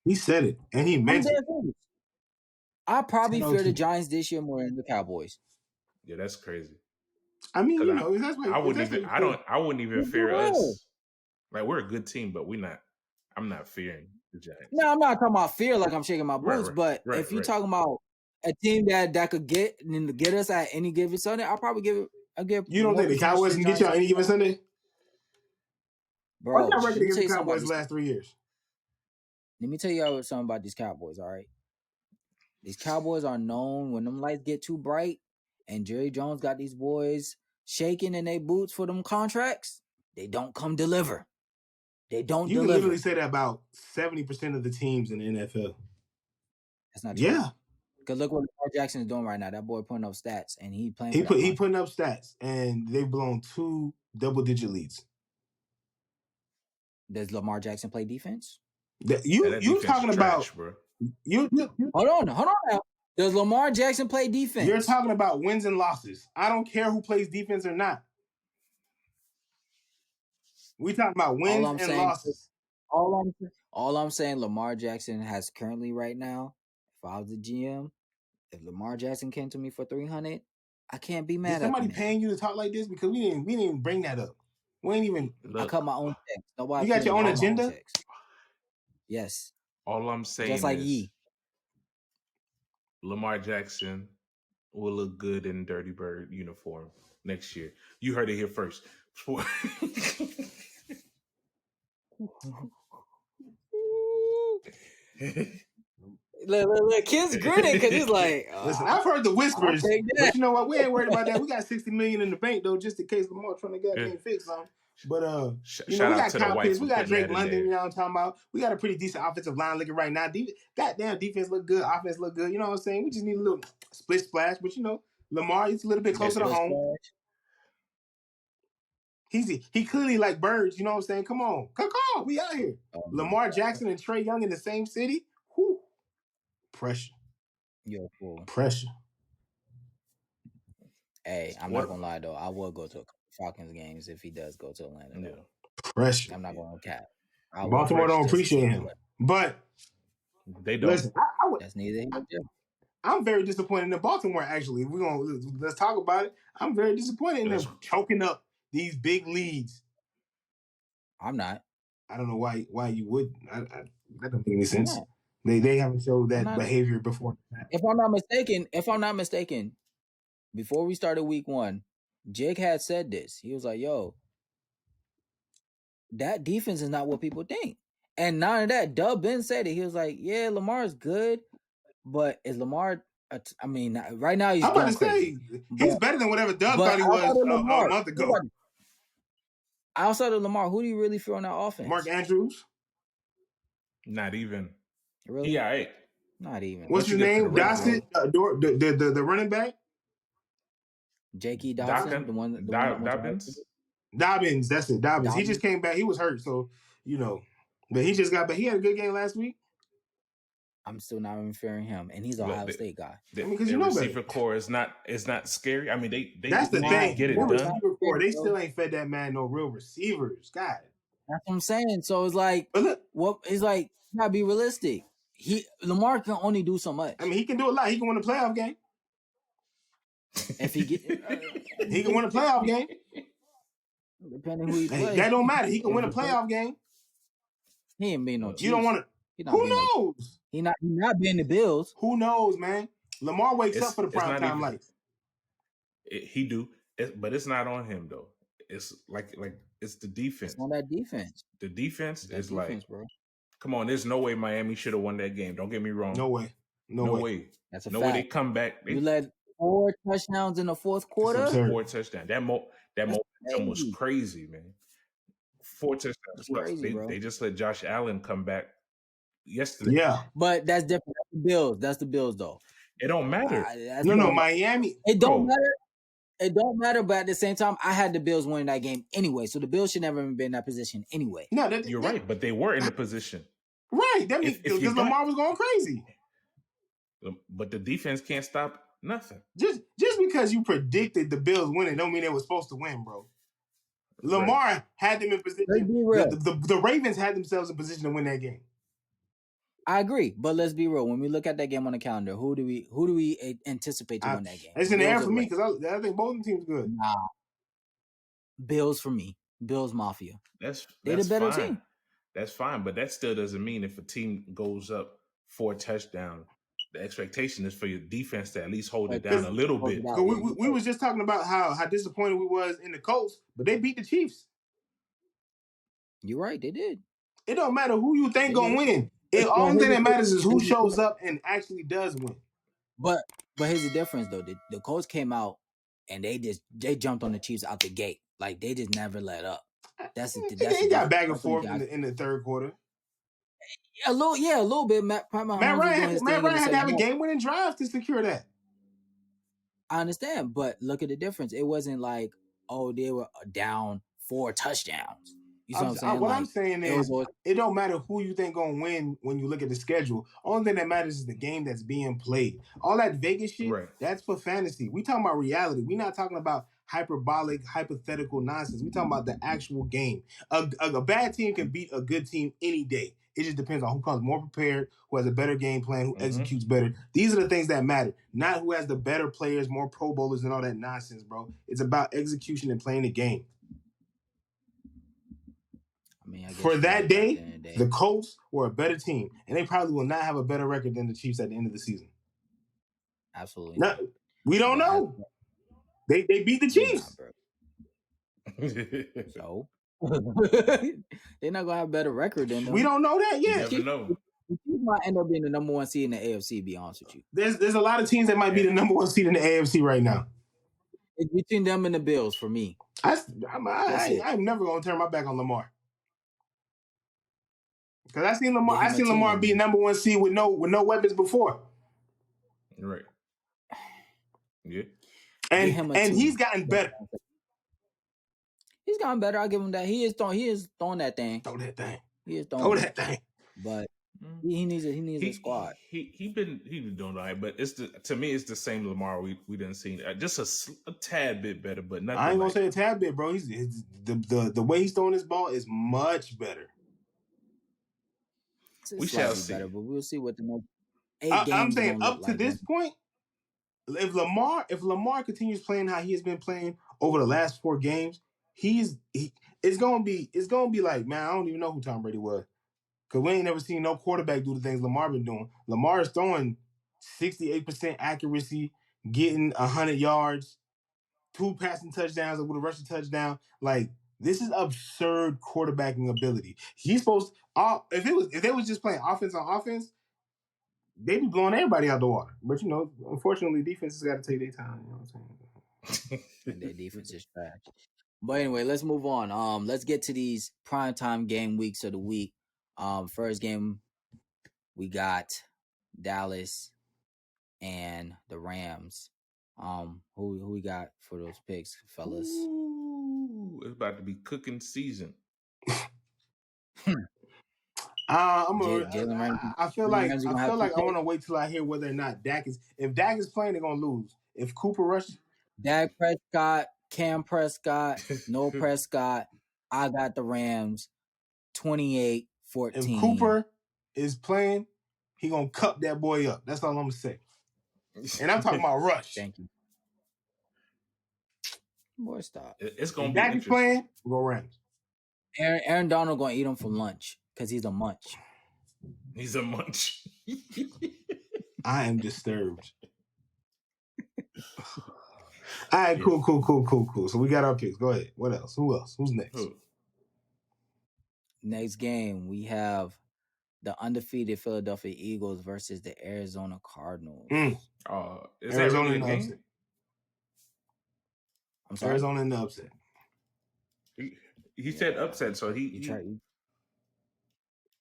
He said it, and he meant it. I probably fear the Giants this year more than the Cowboys. Yeah, that's crazy. I mean, that's why I wouldn't even fear us. Like we're a good team, but I'm not fearing the Giants. No, I'm not talking about fear like I'm shaking my boots. But if you're talking about a team that could get us at any given Sunday, I'll probably give. You don't think the Cowboys can get y'all any given Sunday? Bro, what's your record against the Cowboys the last 3 years? Let me tell you something about these Cowboys, all right? These Cowboys are known when them lights get too bright and Jerry Jones got these boys shaking in their boots for them contracts, they don't come deliver. They don't deliver. You can literally say that about 70% of the teams in the NFL. That's not true. Yeah. Because look what Lamar Jackson is doing right now. That boy putting up stats, and he playing. He putting up stats, and they've blown 2 double-digit leads. Does Lamar Jackson play defense? You talking about? Bro. You hold on now. Does Lamar Jackson play defense? You're talking about wins and losses. I don't care who plays defense or not. We talking about wins and losses. All I'm saying, Lamar Jackson has currently right now. If I was the GM, if Lamar Jackson came to me for $300, I can't be mad. Is somebody paying you to talk like this? Because we didn't even bring that up. We ain't even. I cut my own checks. Nobody. You got your own agenda. Yes. All I'm saying just like is, Yee. Lamar Jackson will look good in Dirty Bird uniform next year. You heard it here first. Look, kids grinning because he's like, listen, I've heard the whispers, but you know what? We ain't worried about that. We got $60 million in the bank though, just in case Lamar trying to get fix something. But we got Kyle Pitts, we got Drake London. You know what I'm talking about? We got a pretty decent offensive line looking right now. Goddamn, defense look good, offense look good. You know what I'm saying? We just need a little split splash. But you know, Lamar is a little bit closer to home. He clearly like birds. You know what I'm saying? Come on, we out here. Lamar Jackson and Trey Young in the same city. Whew. Pressure. Yo, cool. Pressure. Hey, I'm not gonna lie though. I will go to Falcons games if he does go to Atlanta. Yeah. Pressure. I'm not gonna cap. Baltimore don't appreciate him, but they don't. Listen, that's neither here nor there. I'm very disappointed in Baltimore. Actually, let's talk about it. I'm very disappointed in them choking up these big leads. I'm not. I don't know why you would. That doesn't make any sense. They haven't showed that behavior before. If I'm not mistaken, before we started week 1, Jake had said this. He was like, yo, that defense is not what people think. And none of that, Dub Ben said it. He was like, yeah, Lamar's good, but is Lamar... I mean, right now he's going crazy. He's better than whatever Dub thought he was a month ago. Outside of Lamar, who do you really feel on that offense? Mark Andrews? Not even. Really? Yeah, right. Not even. What's his name? Dossett, the running back? J.K. Dawson, the one Dobbins? Dobbins, that's it. Dobbins. He just came back. He was hurt, so, you know. But he just got back. He had a good game last week. I'm still not even fearing him, and he's an Ohio State guy. The receiver core is not scary. I mean, they that's the thing. Get it done. Receiver core, they still ain't fed that man no real receivers. God, that's what I'm saying. So it's like, it's like, you gotta be realistic. Lamar can only do so much. I mean, he can do a lot. He can win a playoff game. If he get, he can win a playoff game. Depending who he plays, that don't matter. He can win a playoff game. He ain't being no Chiefs. You don't want to. Who knows? He not being the Bills. Who knows, man? Lamar wakes up for the prime time lights. He do, but it's not on him though. It's like it's the defense. It's on that defense. The defense is like, bro. Come on, there's no way Miami should have won that game. Don't get me wrong. No way. No way. That's a fact. Way they come back. You led 4 touchdowns in the fourth quarter. 4 touchdowns. That momentum was crazy, man. 4 touchdowns. Crazy, bro. They just let Josh Allen come back yesterday. Yeah, but that's different. That's the Bills. That's the Bills, though. It don't matter. No, Miami. It don't matter. It don't matter, but at the same time, I had the Bills winning that game anyway. So the Bills should never have been in that position anyway. No, you're right, but they were in the position. Right. That means because Lamar was going crazy. But the defense can't stop nothing. Just because you predicted the Bills winning don't mean they were supposed to win, bro. Lamar had them in position. The Ravens had themselves in position to win that game. I agree, but let's be real. When we look at that game on the calendar, who do we anticipate to win that game? It's in the air for me because I think both teams good. Nah, Bills for me. Bills Mafia. That's the better team. That's fine, but that still doesn't mean if a team goes up 4 touchdowns, the expectation is for your defense to at least hold it down a little bit. We was just talking about how disappointed we was in the Colts, but they beat the Chiefs. You're right, they did. It don't matter who you think gonna win. The only thing that matters is who shows up and actually does win. But here's the difference though. The Colts came out and they jumped on the Chiefs out the gate. Like they just never let up. They got back and forth in the third quarter. A little bit. Matt Ryan had to have a game-winning drive to secure that. I understand, but look at the difference. It wasn't like, oh, they were down 4 touchdowns. You know what I'm saying? What I'm saying is, it don't matter who you think gonna win when you look at the schedule. Only thing that matters is the game that's being played. All that Vegas shit, that's for fantasy. We talking about reality. We're not talking about hyperbolic, hypothetical nonsense. We talking about the actual game. A bad team can beat a good team any day. It just depends on who comes more prepared, who has a better game plan, who executes better. These are the things that matter, not who has the better players, more Pro Bowlers, and all that nonsense, bro. It's about execution and playing the game. For that day, the Colts were a better team, and they probably will not have a better record than the Chiefs at the end of the season. Absolutely. No, we don't know. They beat the Chiefs. So they're not gonna have a better record than them. We don't know that yet. You never know. The Chiefs might end up being the number 1 seed in the AFC. Be honest with you. There's a lot of teams that might be the number 1 seed in the AFC right now. It's between them and the Bills for me. I'm never gonna turn my back on Lamar. Because I seen Lamar be number 1 seed with no weapons before. Right. Yeah. And he's gotten better. He's gotten better. I'll give him that. He is throwing that thing. Throw that thing. He is throwing that thing. But he needs a squad. He been doing all right, but to me it's the same Lamar we didn't see. Just a tad bit better, but nothing. I ain't gonna say a tad bit, bro. The way he's throwing this ball is much better. We shall see. Better, but we'll see what the next 8 games. I'm saying up to this point, if Lamar continues playing how he has been playing over the last 4 games, it's gonna be like, man, I don't even know who Tom Brady was, because we ain't never seen no quarterback do the things Lamar been doing. Lamar is throwing 68% accuracy, getting 100 yards, 2 passing touchdowns with a rushing touchdown. Like, this is absurd quarterbacking ability. He's supposed if they was just playing offense on offense, they'd be blowing everybody out the water. But unfortunately, defenses got to take their time. You know what I'm saying? And their defense is trash. But anyway, let's move on. Let's get to these primetime game weeks of the week. First game, we got Dallas and the Rams. Who we got for those picks, fellas? Ooh, it's about to be cooking season. I feel like I want to wait till I hear whether or not if Dak is playing, they're gonna lose. If Cooper rushes, Dak Prescott, Cam Prescott, no Prescott, I got the Rams 28-14. If Cooper is playing, he gonna cup that boy up. That's all I'm gonna say. And I'm talking about rush. Thank you. Boy, stop. It's gonna be Dak is playing, we'll go Rams. Aaron Donald gonna eat him for lunch because he's a munch. He's a munch. I am disturbed. All right, cool. So we got our picks. Go ahead. What else? Who else? Who's next? Next game, we have the undefeated Philadelphia Eagles versus the Arizona Cardinals. Is Arizona in the game? Upset? I'm sorry. Arizona in the upset. He said upset, so You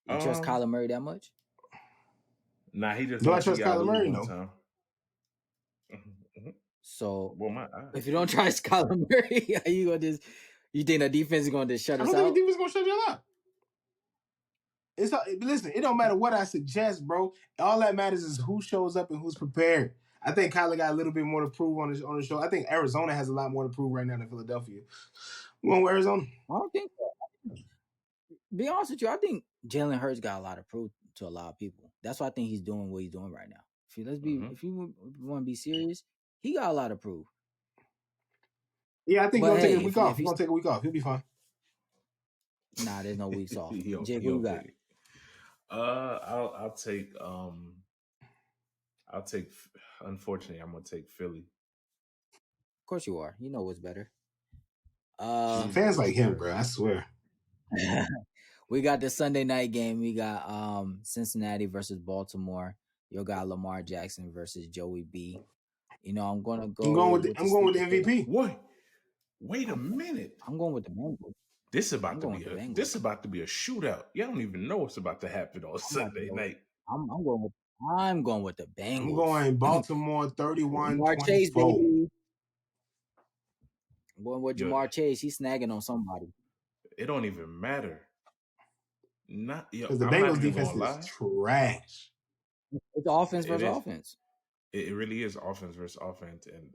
trust Kyler Murray that much? Nah, he just. Do I trust Kyler Murray? No. So, if you don't trust Kyler Murray, are you gonna you think the defense is gonna shut us out? I don't think the defense is gonna shut you out. Listen, it don't matter what I suggest, bro. All that matters is who shows up and who's prepared. I think Kyler got a little bit more to prove on the show. I think Arizona has a lot more to prove right now than Philadelphia. We going with Arizona? I don't think so. Be honest with you, I think Jalen Hurts got a lot to prove to a lot of people. That's why I think he's doing what he's doing right now. If you want to be serious, he got a lot to prove. Yeah, I think he's gonna take a week off. He's gonna take a week off. He'll be fine. Nah, there's no weeks off. Jake, who you got? I'll take. Unfortunately, I'm gonna take Philly. Of course you are. You know what's better. Fans like him, bro. I swear. We got the Sunday night game. We got Cincinnati versus Baltimore. You got Lamar Jackson versus Joey B. You know, I'm going with the MVP. What? Wait a minute. I'm going with the Bengals. This is about to be a shootout. Y'all don't even know what's about to happen on Sunday night. I'm going with the Bengals. I'm going Baltimore 31-24. Chase, baby. I'm going with Jamar Chase. He's snagging on somebody. It don't even matter. Because the Bengals defense is trash. It's offense versus offense. It really is offense versus offense, and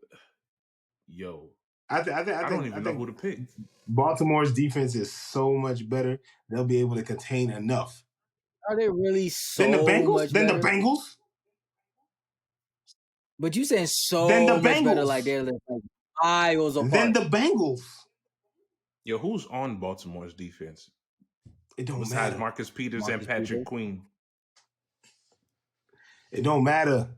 I don't even know who to pick. Baltimore's defense is so much better. They'll be able to contain enough. Are they really so much better? The Bengals? But you saying much better, like they're like miles apart. Then the Bengals. Yo, who's on Baltimore's defense? It don't Besides matter. Marcus Peters and Patrick Queen. It don't matter.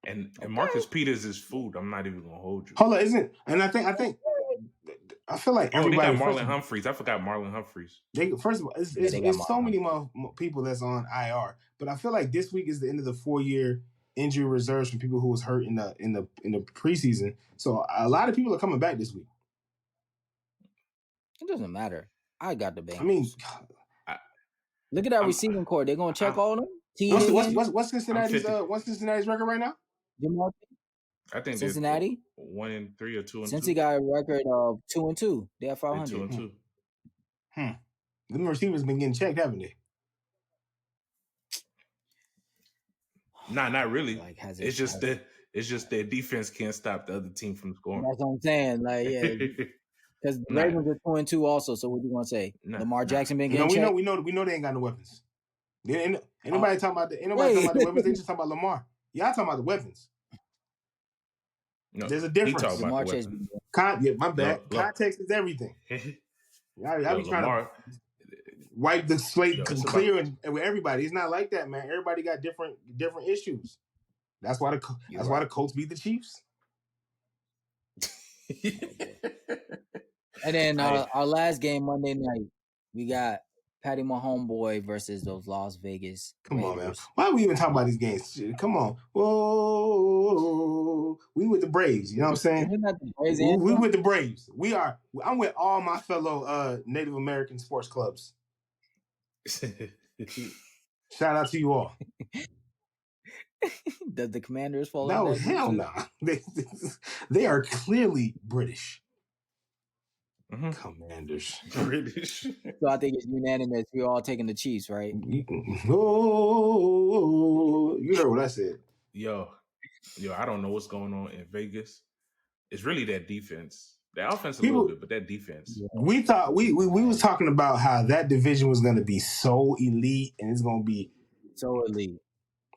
And Marcus Peters is food. I'm not even gonna hold you. Hold on, isn't? And I feel like everybody. They got Marlon Humphreys. I forgot Marlon Humphreys. First of all, it's so many more people that's on IR. But I feel like this week is the end of the 4-year injury reserves from people who was hurt in the preseason. So a lot of people are coming back this week. It doesn't matter. I got the Bengals. I mean, look at that receiving core. They're gonna check all of them. What's Cincinnati's record right now? I think Cincinnati 1-3 or 2-2. Cincy got a record of 2-2. They have 500. 2-2. Them receivers been getting checked, haven't they? Nah, not really. It's just their defense can't stop the other team from scoring. That's what I'm saying. Like, yeah, because the Ravens are 2-2 also. So what you gonna say? Lamar Jackson been getting checked? We know they ain't got no weapons. Anybody talking about the weapons? They just talking about Lamar. Y'all talking about the weapons. No, there's a difference. Lamar Chase. My bad. Context is everything. I be trying to wipe the slate clear and with everybody. It's not like that, man. Everybody got different issues. That's why the Colts beat the Chiefs. And then our last game Monday night, we got Patty Mahomes versus those Las Vegas Come Raiders. on, man. Why are we even talking about these games? Come on. Whoa. We with the Braves. You know what I'm saying? Isn't that the Braves we with the Braves. I'm with all my fellow Native American sports clubs. Shout out to you all. Does the Commanders fall? No, hell no. They are clearly British. Mm-hmm. Commanders. British. So I think it's unanimous. We're all taking the Chiefs, right? Oh, you heard what I said. Yo, I don't know what's going on in Vegas. It's really that defense. The offense a little bit, but that defense. We thought we was talking about how that division was going to be so elite, and it's going to be so elite.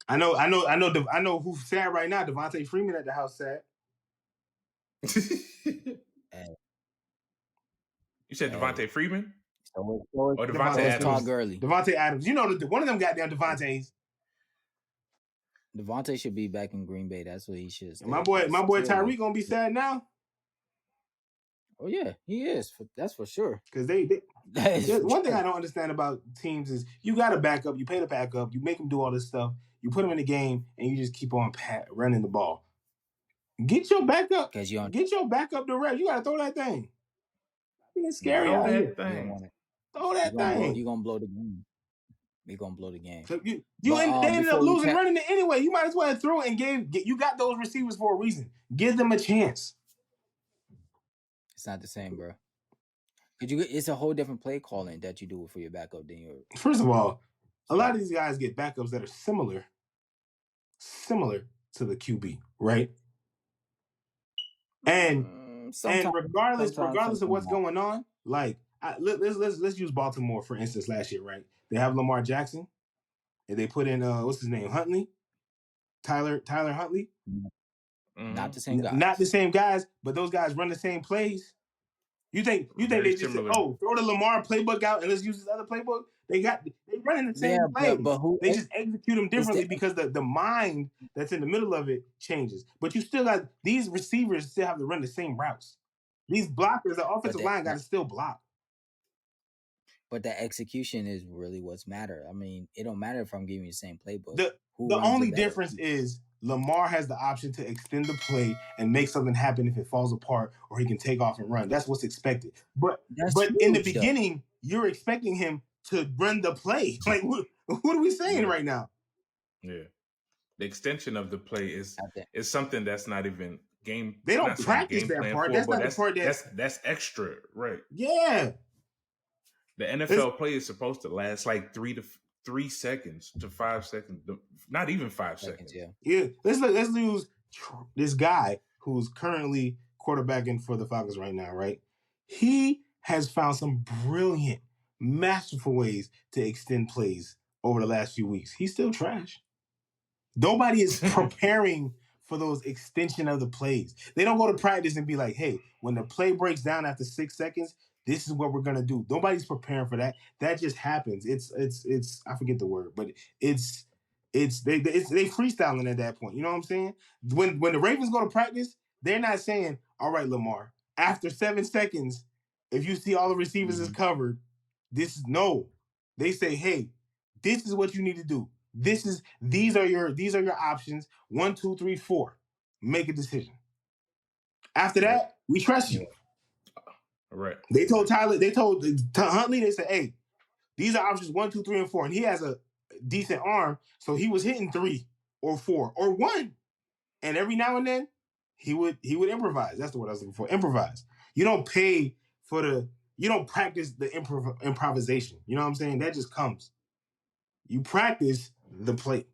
I know who's sad right now. Devontae Freeman at the house sad. You said Devontae Freeman? Or Devontae Adams? Todd Gurley. Devontae Adams. You know, one of them goddamn Devontaes. Devontae should be back in Green Bay. That's what he should. My boy Tyreek gonna be sad now. Oh yeah, he is. That's for sure. Because one thing I don't understand about teams is you got a backup. You pay the backup. You make them do all this stuff. You put them in the game, and you just keep on running the ball. Get your backup. Get your backup to rest. You got to throw that thing. It's scary out here. Throw that thing. You're going to blow the game. You're going to blow the game. So they ended up losing running it anyway. You might as well throw it and you got those receivers for a reason. Give them a chance. It's not the same, bro. It's a whole different play calling that you do for your backup than your. First of all, a lot of these guys get backups that are similar to the QB, right? And regardless of what's going on, like let's use Baltimore for instance. Last year, right? They have Lamar Jackson, and they put in what's his name, Huntley, Tyler Huntley. Not the same guys. Not the same guys, but those guys run the same plays. You think they just said, throw the Lamar playbook out and let's use this other playbook? They running the same plays. But they just execute them differently because the mind that's in the middle of it changes. But you still got these receivers still have to run the same routes. These blockers, the offensive line got to still block. But the execution is really what's matter. I mean, it don't matter if I'm giving you the same playbook. The only difference is Lamar has the option to extend the play and make something happen if it falls apart, or he can take off and run. That's what's expected. But in the beginning, you're expecting him to run the play. Like, what are we saying right now? Yeah, the extension of the play is something that's not even game. They don't practice that part. That's not the part that's extra, right? Yeah. The NFL play is supposed to last like 3 seconds to 5 seconds, not even 5 seconds. Yeah. Let's lose this guy who's currently quarterbacking for the Falcons right now, right? He has found some brilliant, masterful ways to extend plays over the last few weeks. He's still trash. Nobody is preparing for those extension of the plays. They don't go to practice and be like, hey, when the play breaks down after 6 seconds, this is what we're gonna do. Nobody's preparing for that. That just happens. It's I forget the word, but they freestyling at that point. You know what I'm saying? When the Ravens go to practice, they're not saying, all right, Lamar, after 7 seconds, if you see all the receivers is covered, they say, hey, this is what you need to do. These are your options. 1, 2, 3, 4. Make a decision. After that, we trust you. Right. They told Huntley, they said, hey, these are options 1, 2, 3, and 4. And he has a decent arm, so he was hitting 3 or 4 or 1. And every now and then, he would improvise. That's the word I was looking for. Improvise. You don't pay for you don't practice the improvisation. You know what I'm saying? That just comes. You practice the play.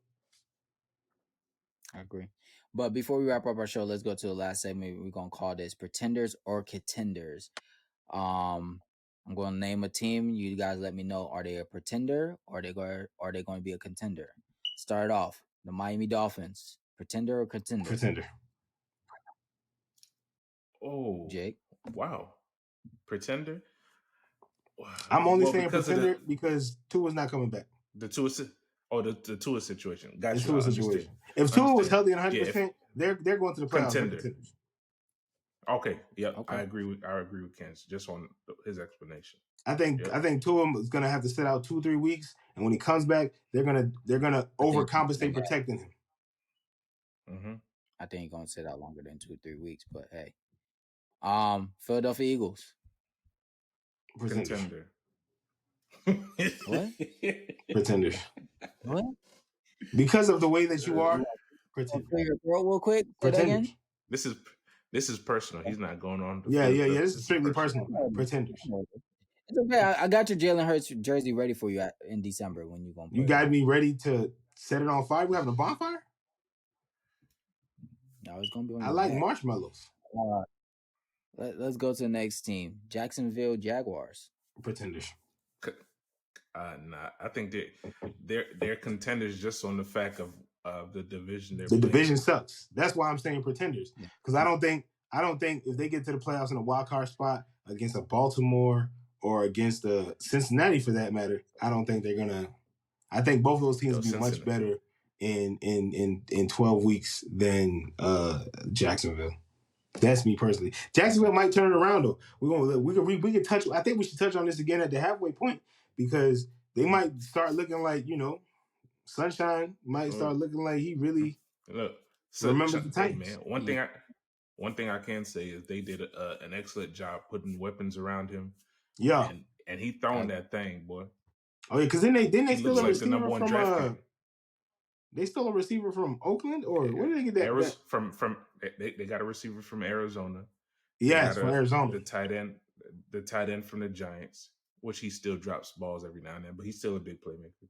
I agree. But before we wrap up our show, let's go to the last segment. We're going to call this Pretenders or Contenders. I'm going to name a team. You guys let me know, are they a pretender or are they going to be a contender? Start off, the Miami Dolphins. Pretender or contender? Pretender. Oh, Jake. Wow. Pretender? I'm only saying pretender because Tua's not coming back. The Tua situation. Gotcha. The Tua situation. If Tua was healthy and 100%, they're going to the playoffs. Contender. Okay. Yep. Okay. I agree with Ken just on his explanation. I think Tua is going to have to sit out 2-3 weeks, and when he comes back, they're gonna overcompensate protecting him. Mm-hmm. I think he's going to sit out longer than 2-3 weeks, but hey. Philadelphia Eagles. Contender. What? Pretenders. What? Because of the way that you are. Pretenders. Clear your throat real quick. Say that again. This is personal. He's not going on. Yeah. This is strictly personal. Pretenders. It's okay. I got your Jalen Hurts jersey ready for you in December when you're going to play. You got me ready to set it on fire? We having a bonfire? No, it's going to be on I like marshmallows. Let's go to the next team. Jacksonville Jaguars. Pretenders. Nah, I think they're contenders just on the fact of the division. The division sucks. That's why I'm saying pretenders. Because I don't think if they get to the playoffs in a wild card spot against a Baltimore or against a Cincinnati for that matter, I don't think they're gonna. I think both of those teams will be much better in 12 weeks than Jacksonville. That's me personally. Jacksonville might turn it around though. We can touch. I think we should touch on this again at the halfway point because they might start looking like Sunshine might start looking like he really remembers the Titans. Hey, man, one thing I can say is they did an excellent job putting weapons around him. Yeah, and he thrown that thing, boy. Oh yeah, because then they still a receiver from they stole a receiver from Oakland, or where did they get that? They got a receiver from Arizona. Yes, from Arizona. The tight end from the Giants, which he still drops balls every now and then, but he's still a big playmaker.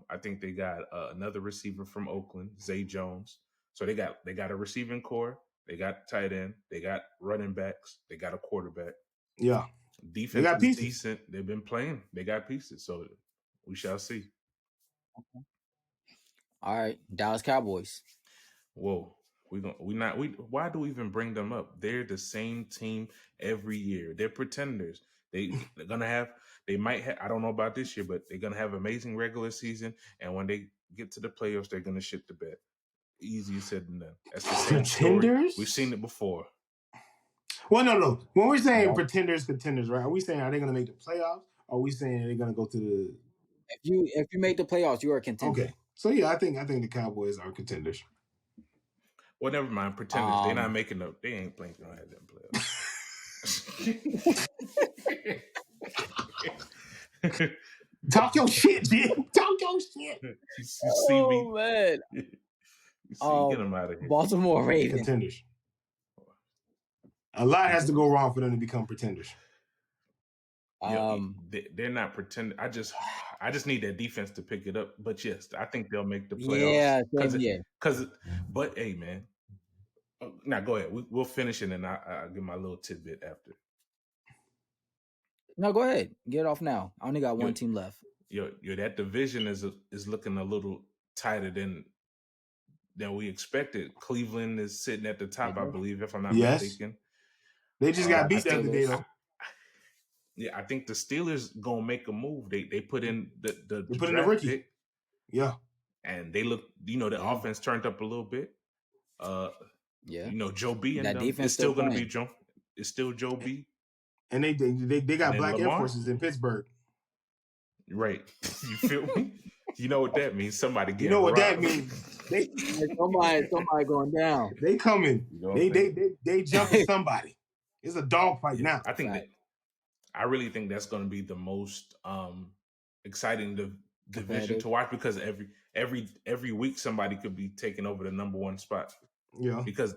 I think they got another receiver from Oakland, Zay Jones. So they got a receiving core, they got tight end, they got running backs, they got a quarterback. Yeah, defense is decent. They've been playing. They got pieces, so we shall see. Okay. All right, Dallas Cowboys. Whoa, why do we even bring them up? They're the same team every year. They're pretenders. They're gonna have. They might have. I don't know about this year, but they're gonna have amazing regular season, and when they get to the playoffs, they're gonna shit the bed. Easier said than done. That's the same story. We've seen it before. Well, no. When we're saying contenders, right? Are we saying are they gonna make the playoffs? are we saying they're gonna go to the? If you make the playoffs, you are a contender. Okay, so yeah, I think the Cowboys are contenders. Well, never mind. Pretenders. They're not making up. They ain't playing. Gonna have them playoffs. Talk your shit, Jim. Talk your shit. You see me, man. You see, get them out of here. Baltimore Ravens. Contenders. A lot has to go wrong for them to become pretenders. They're not pretending. I just need that defense to pick it up. But yes, I think they'll make the playoffs. But hey, man. Now go ahead. We'll finish it, and I'll give my little tidbit after. No, go ahead. Get it off now. I only got one team left. That division is looking a little tighter than we expected. Cleveland is sitting at the top, I believe, if I'm not mistaken. They just got beat the other day, though. Yeah, I think the Steelers gonna make a move. They put in the put in the rookie pick. Yeah, and they look. The offense turned up a little bit. Joe B and them is still gonna be Joe. It's still Joe B. And they got black Lamar? Air Forces in Pittsburgh. Right. You feel me? You know what that means? Somebody getting what robbed. That means? Somebody going down. They coming. They jumping somebody. It's a dog fight now. I think I really think that's going to be the most exciting division to watch, because every week somebody could be taking over the number one spot. Yeah. Because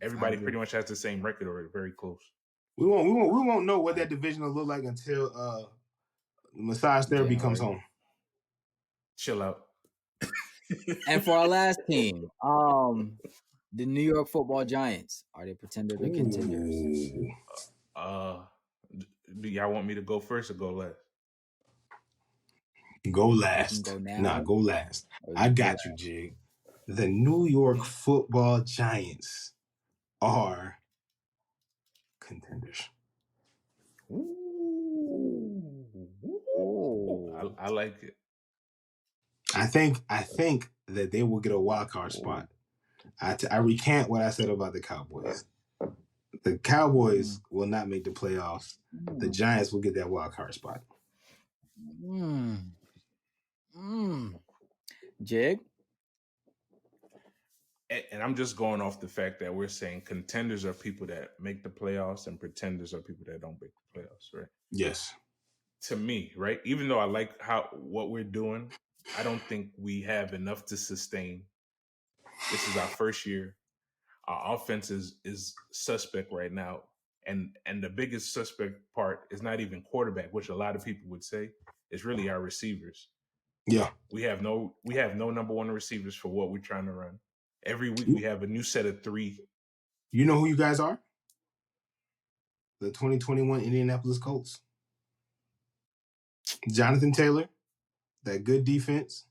everybody pretty much has the same record, or very close. We won't know what that division will look like until massage therapy comes home. Chill out. And for our last team, the New York Football Giants, are they pretenders or contenders? Do y'all want me to go first or go last? Go last. Go now. Nah, go last. I got you, Jig. The New York Football Giants are contenders. Ooh. I like it. I think that they will get a wild card spot. I recant what I said about the Cowboys. The Cowboys will not make the playoffs. The Giants will get that wild card spot. Jig? And I'm just going off the fact that we're saying contenders are people that make the playoffs and pretenders are people that don't make the playoffs, right? Yes. To me, right? Even though I like what we're doing, I don't think we have enough to sustain. This is our first year. Our offense is suspect right now. And the biggest suspect part is not even quarterback, which a lot of people would say. It's really our receivers. Yeah. We have no number one receivers for what we're trying to run. Every week we have a new set of three. You know who you guys are? The 2021 Indianapolis Colts. Jonathan Taylor, that good defense,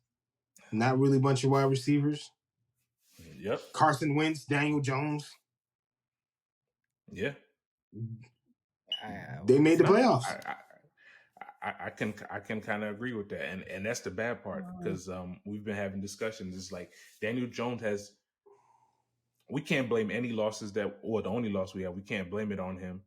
not really a bunch of wide receivers. Yep. Carson Wentz, Daniel Jones. Yeah. They made the playoffs. I can kind of agree with that, and that's the bad part, because we've been having discussions. It's like Daniel Jones we can't blame any losses the only loss we have. We can't blame it on him.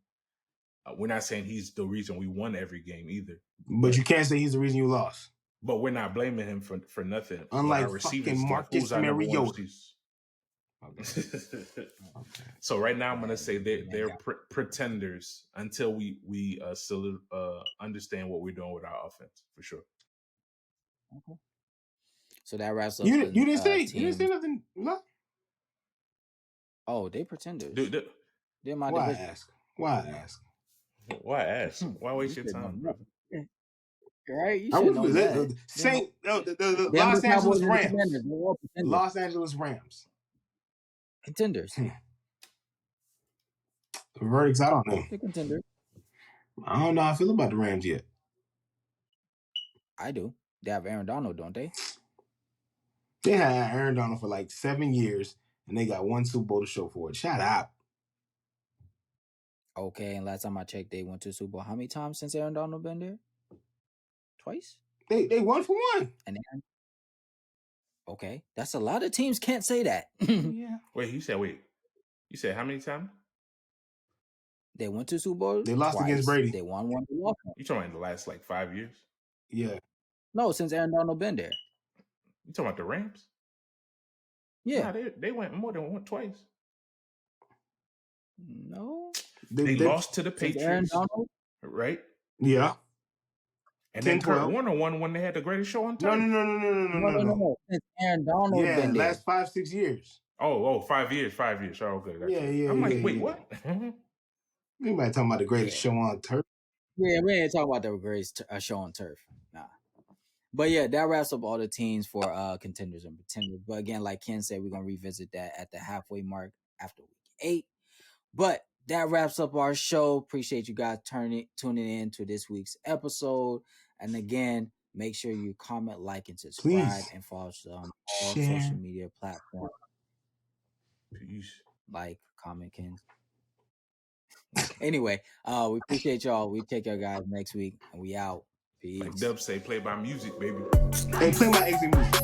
We're not saying he's the reason we won every game either. But you can't say he's the reason you lost. But we're not blaming him for nothing. Unlike fucking Marcus Mariota. Okay. So right now I'm gonna say they're pretenders until we understand what we're doing with our offense, for sure. Okay. So that wraps up. You didn't say nothing. No? Oh, they pretenders. They're my division. Why ask? Why waste your time, brother? Right? You should know that. The Los Angeles Rams. Los Angeles Rams. Contenders. The verdicts, I don't know. They're contenders. I don't know how I feel about the Rams yet. I do. They have Aaron Donald, don't they? They had Aaron Donald for like 7 years, and they got one Super Bowl to show for it. Shut up. Okay, and last time I checked, they went to Super Bowl. How many times since Aaron Donald been there? Twice? They won for one. And Aaron... Okay, that's a lot of teams can't say that. Yeah. You said how many times? They went to Super Bowl. They lost twice. against Brady. They won one. They lost one. You talking about in the last like 5 years? Yeah. No, since Aaron Donald been there. You talking about the Rams? Yeah. Nah, they went more than one twice. No. They lost to the Patriots. Aaron Donald? Right? Yeah. And 10, then Kurt 12. Warner won when they had the greatest show on turf. No. Since Aaron Donald been there. Last 5-6 years. Oh, 5 years. 5 years. Oh, okay. Yeah. I'm like, wait, what? Anybody talking about the greatest show on turf? Yeah, we ain't talking about the greatest show on turf. Nah. But yeah, that wraps up all the teams for contenders and pretenders. But again, like Ken said, we're gonna revisit that at the halfway mark after week 8. But that wraps up our show. Appreciate you guys tuning in to this week's episode. And again, make sure you comment, like, and subscribe, and follow us on all social media platforms. Peace. Like, comment, Ken. Anyway, we appreciate y'all. We take y'all guys next week, and we out. Peace. Like Dub say, play by music, baby. Hey, play my exit music.